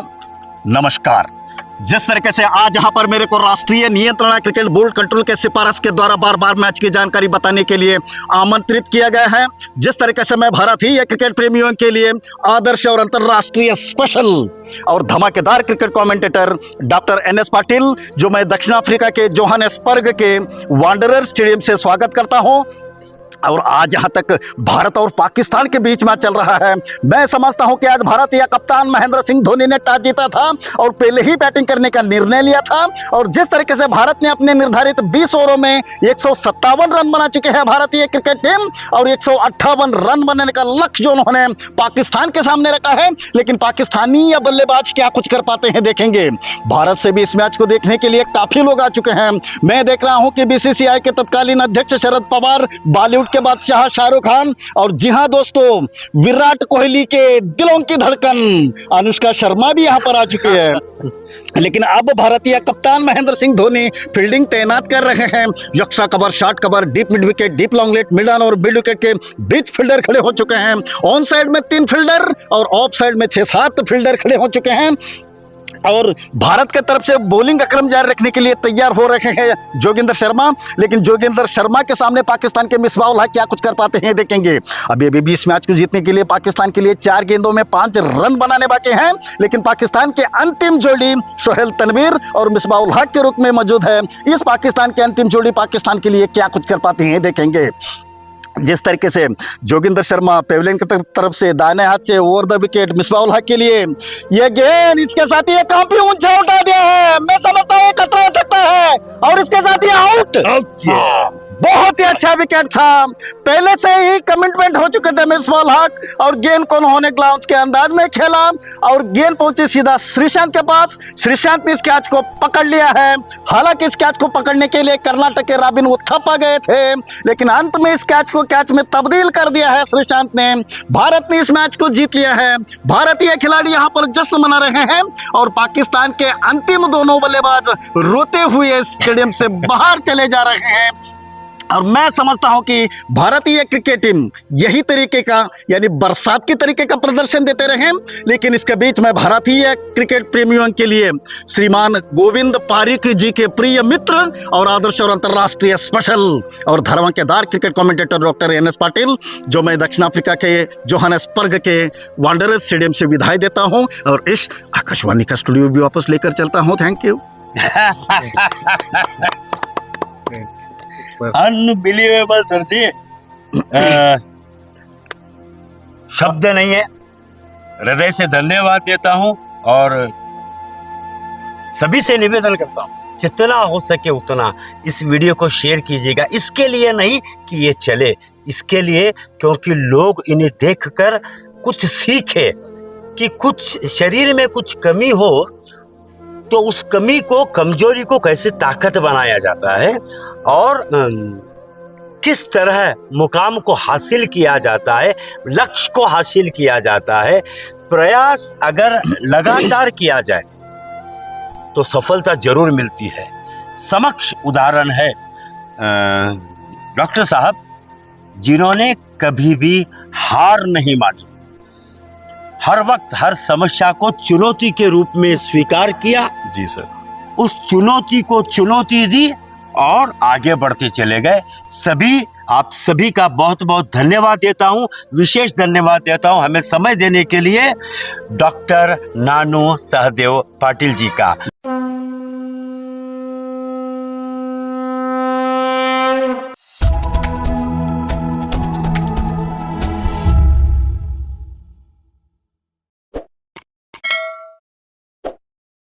Speaker 3: नमस्कार। जिस तरीके से आज यहाँ पर मेरे को राष्ट्रीय नियंत्रण क्रिकेट बोर्ड कंट्रोल के सिफारिश के द्वारा बार बार मैच की जानकारी बताने के लिए आमंत्रित किया गया है, जिस तरीके से मैं भारतीय क्रिकेट प्रेमियों के लिए आदर्श और अंतर्राष्ट्रीय स्पेशल और धमाकेदार cricket commentator doctor NS Patil, जो मैं दक्षिण अफ्रीका के जोहानेसबर्ग के वांडरर स्टेडियम से स्वागत करता हूँ। और आज जहां तक भारत और पाकिस्तान के बीच मैच चल रहा है, मैं समझता हूं कि आज भारतीय कप्तान महेंद्र सिंह धोनी ने टॉस जीता था और पहले ही बैटिंग करने का निर्णय लिया था। और जिस तरीके से भारत ने अपने निर्धारित 20 ओवरों में 157 रन बना चुके हैं भारतीय क्रिकेट टीम, और 158 रन बनाने का लक्ष्य जो उन्होंने पाकिस्तान के सामने रखा है, लेकिन पाकिस्तानी या बल्लेबाज क्या कुछ कर पाते हैं देखेंगे। भारत से भी इस मैच को देखने के लिए काफी लोग आ चुके हैं। मैं देख रहा हूं कि BCCI के तत्कालीन अध्यक्ष शरद पवार, बॉलीवुड के बादशाह शाहरुख खान, और जी हां दोस्तों, विराट कोहली के दिलों की धड़कन अनुष्का शर्मा भी यहां पर आ चुके हैं। लेकिन अब भारतीय कप्तान महेंद्र सिंह धोनी फील्डिंग तैनात कर रहे हैं। Extra cover, short cover, deep mid wicket, deep long leg, mid on और मिड विकेट के बीच फील्डर खड़े हो चुके हैं। ऑन साइड में 3 फील्डर और ऑफ साइड में 6-7 फील्डर खड़े हो चुके हैं। और भारत की तरफ से बॉलिंग अक्रम जारी रखने के लिए तैयार हो रहे हैं जोगिंदर शर्मा, लेकिन जोगिंदर शर्मा के सामने पाकिस्तान के मिसबाह क्या कुछ कर पाते हैं देखेंगे। अभी इस मैच को जीतने के लिए पाकिस्तान के लिए 4 गेंदों में 5 रन बनाने बाकी हैं, लेकिन पाकिस्तान के अंतिम जोड़ी सोहेल तनवीर और मिसबाह उल हक के रूप में मौजूद है। इस पाकिस्तान के अंतिम जोड़ी पाकिस्तान के लिए क्या कुछ कर पाते हैं देखेंगे। जिस तरीके से जोगिंदर शर्मा पेवलियन की तरफ से दाहिने हाथ से over the wicket Misbah ul Haq के लिए ये गेंद, इसके साथ ही काफी ऊंचा उठा दिया है, मैं समझता हूँ खतरा हो सकता है, और इसके साथ ही आउट। बहुत ही अच्छा विकेट था, पहले से ही कमिटमेंट हो चुके थे मिसबाह उल हक, और गेंद को उन्होंने ग्लाउंस के अंदाज में खेला और गेंद पहुंची सीधा श्रीशांत के पास। श्रीशांत ने इस कैच को पकड़ लिया है। हालांकि इस कैच को पकड़ने के लिए कर्नाटक के रॉबिन उथप्पा गए थे, लेकिन अंत में इस कैच को कैच में तब्दील कर दिया है श्रीशांत ने। भारत ने इस मैच को जीत लिया है। भारतीय खिलाड़ी यहां पर जश्न मना रहे हैं और पाकिस्तान के अंतिम दोनों बल्लेबाज रोते हुए स्टेडियम से बाहर चले जा रहे हैं। और मैं समझता हूं कि भारतीय क्रिकेट टीम यही तरीके का, यानी बरसात के तरीके का प्रदर्शन देते रहे। लेकिन इसके बीच में भारतीय क्रिकेट प्रेमियों के लिए श्रीमान गोविंद पारिक जी के प्रिय मित्र और आदर्श और अंतर्राष्ट्रीय स्पेशल और धमाकेदार cricket commentator doctor NS Patil, जो मैं दक्षिण अफ्रीका के जोहानेसबर्ग के वांडरर स्टेडियम से विदाई देता हूं और इस आकाशवाणी का स्टूडियो भी वापस लेकर चलता हूं। Thank you.
Speaker 2: अनबिलीवेबल सर जी, शब्द नहीं है, हृदय से धन्यवाद देता हूं और सभी से निवेदन करता हूं जितना हो सके उतना इस वीडियो को शेयर कीजिएगा। इसके लिए नहीं कि ये चले, इसके लिए क्योंकि लोग इन्हें देखकर कुछ सीखे कि कुछ शरीर में कुछ कमी हो तो उस कमी को, कमजोरी को कैसे ताकत बनाया जाता है और किस तरह मुकाम को हासिल किया जाता है, लक्ष्य को हासिल किया जाता है। प्रयास अगर लगातार किया जाए तो सफलता जरूर मिलती है। समक्ष उदाहरण है डॉक्टर साहब, जिन्होंने कभी भी हार नहीं मानी, हर वक्त हर समस्या को चुनौती के रूप में स्वीकार किया।
Speaker 3: जी सर।
Speaker 2: उस चुनौती को चुनौती दी और आगे बढ़ते चले गए। सभी आप सभी का बहुत बहुत धन्यवाद देता हूं, विशेष धन्यवाद देता हूं हमें समय देने के लिए डॉक्टर नानू सहदेव पाटिल जी का।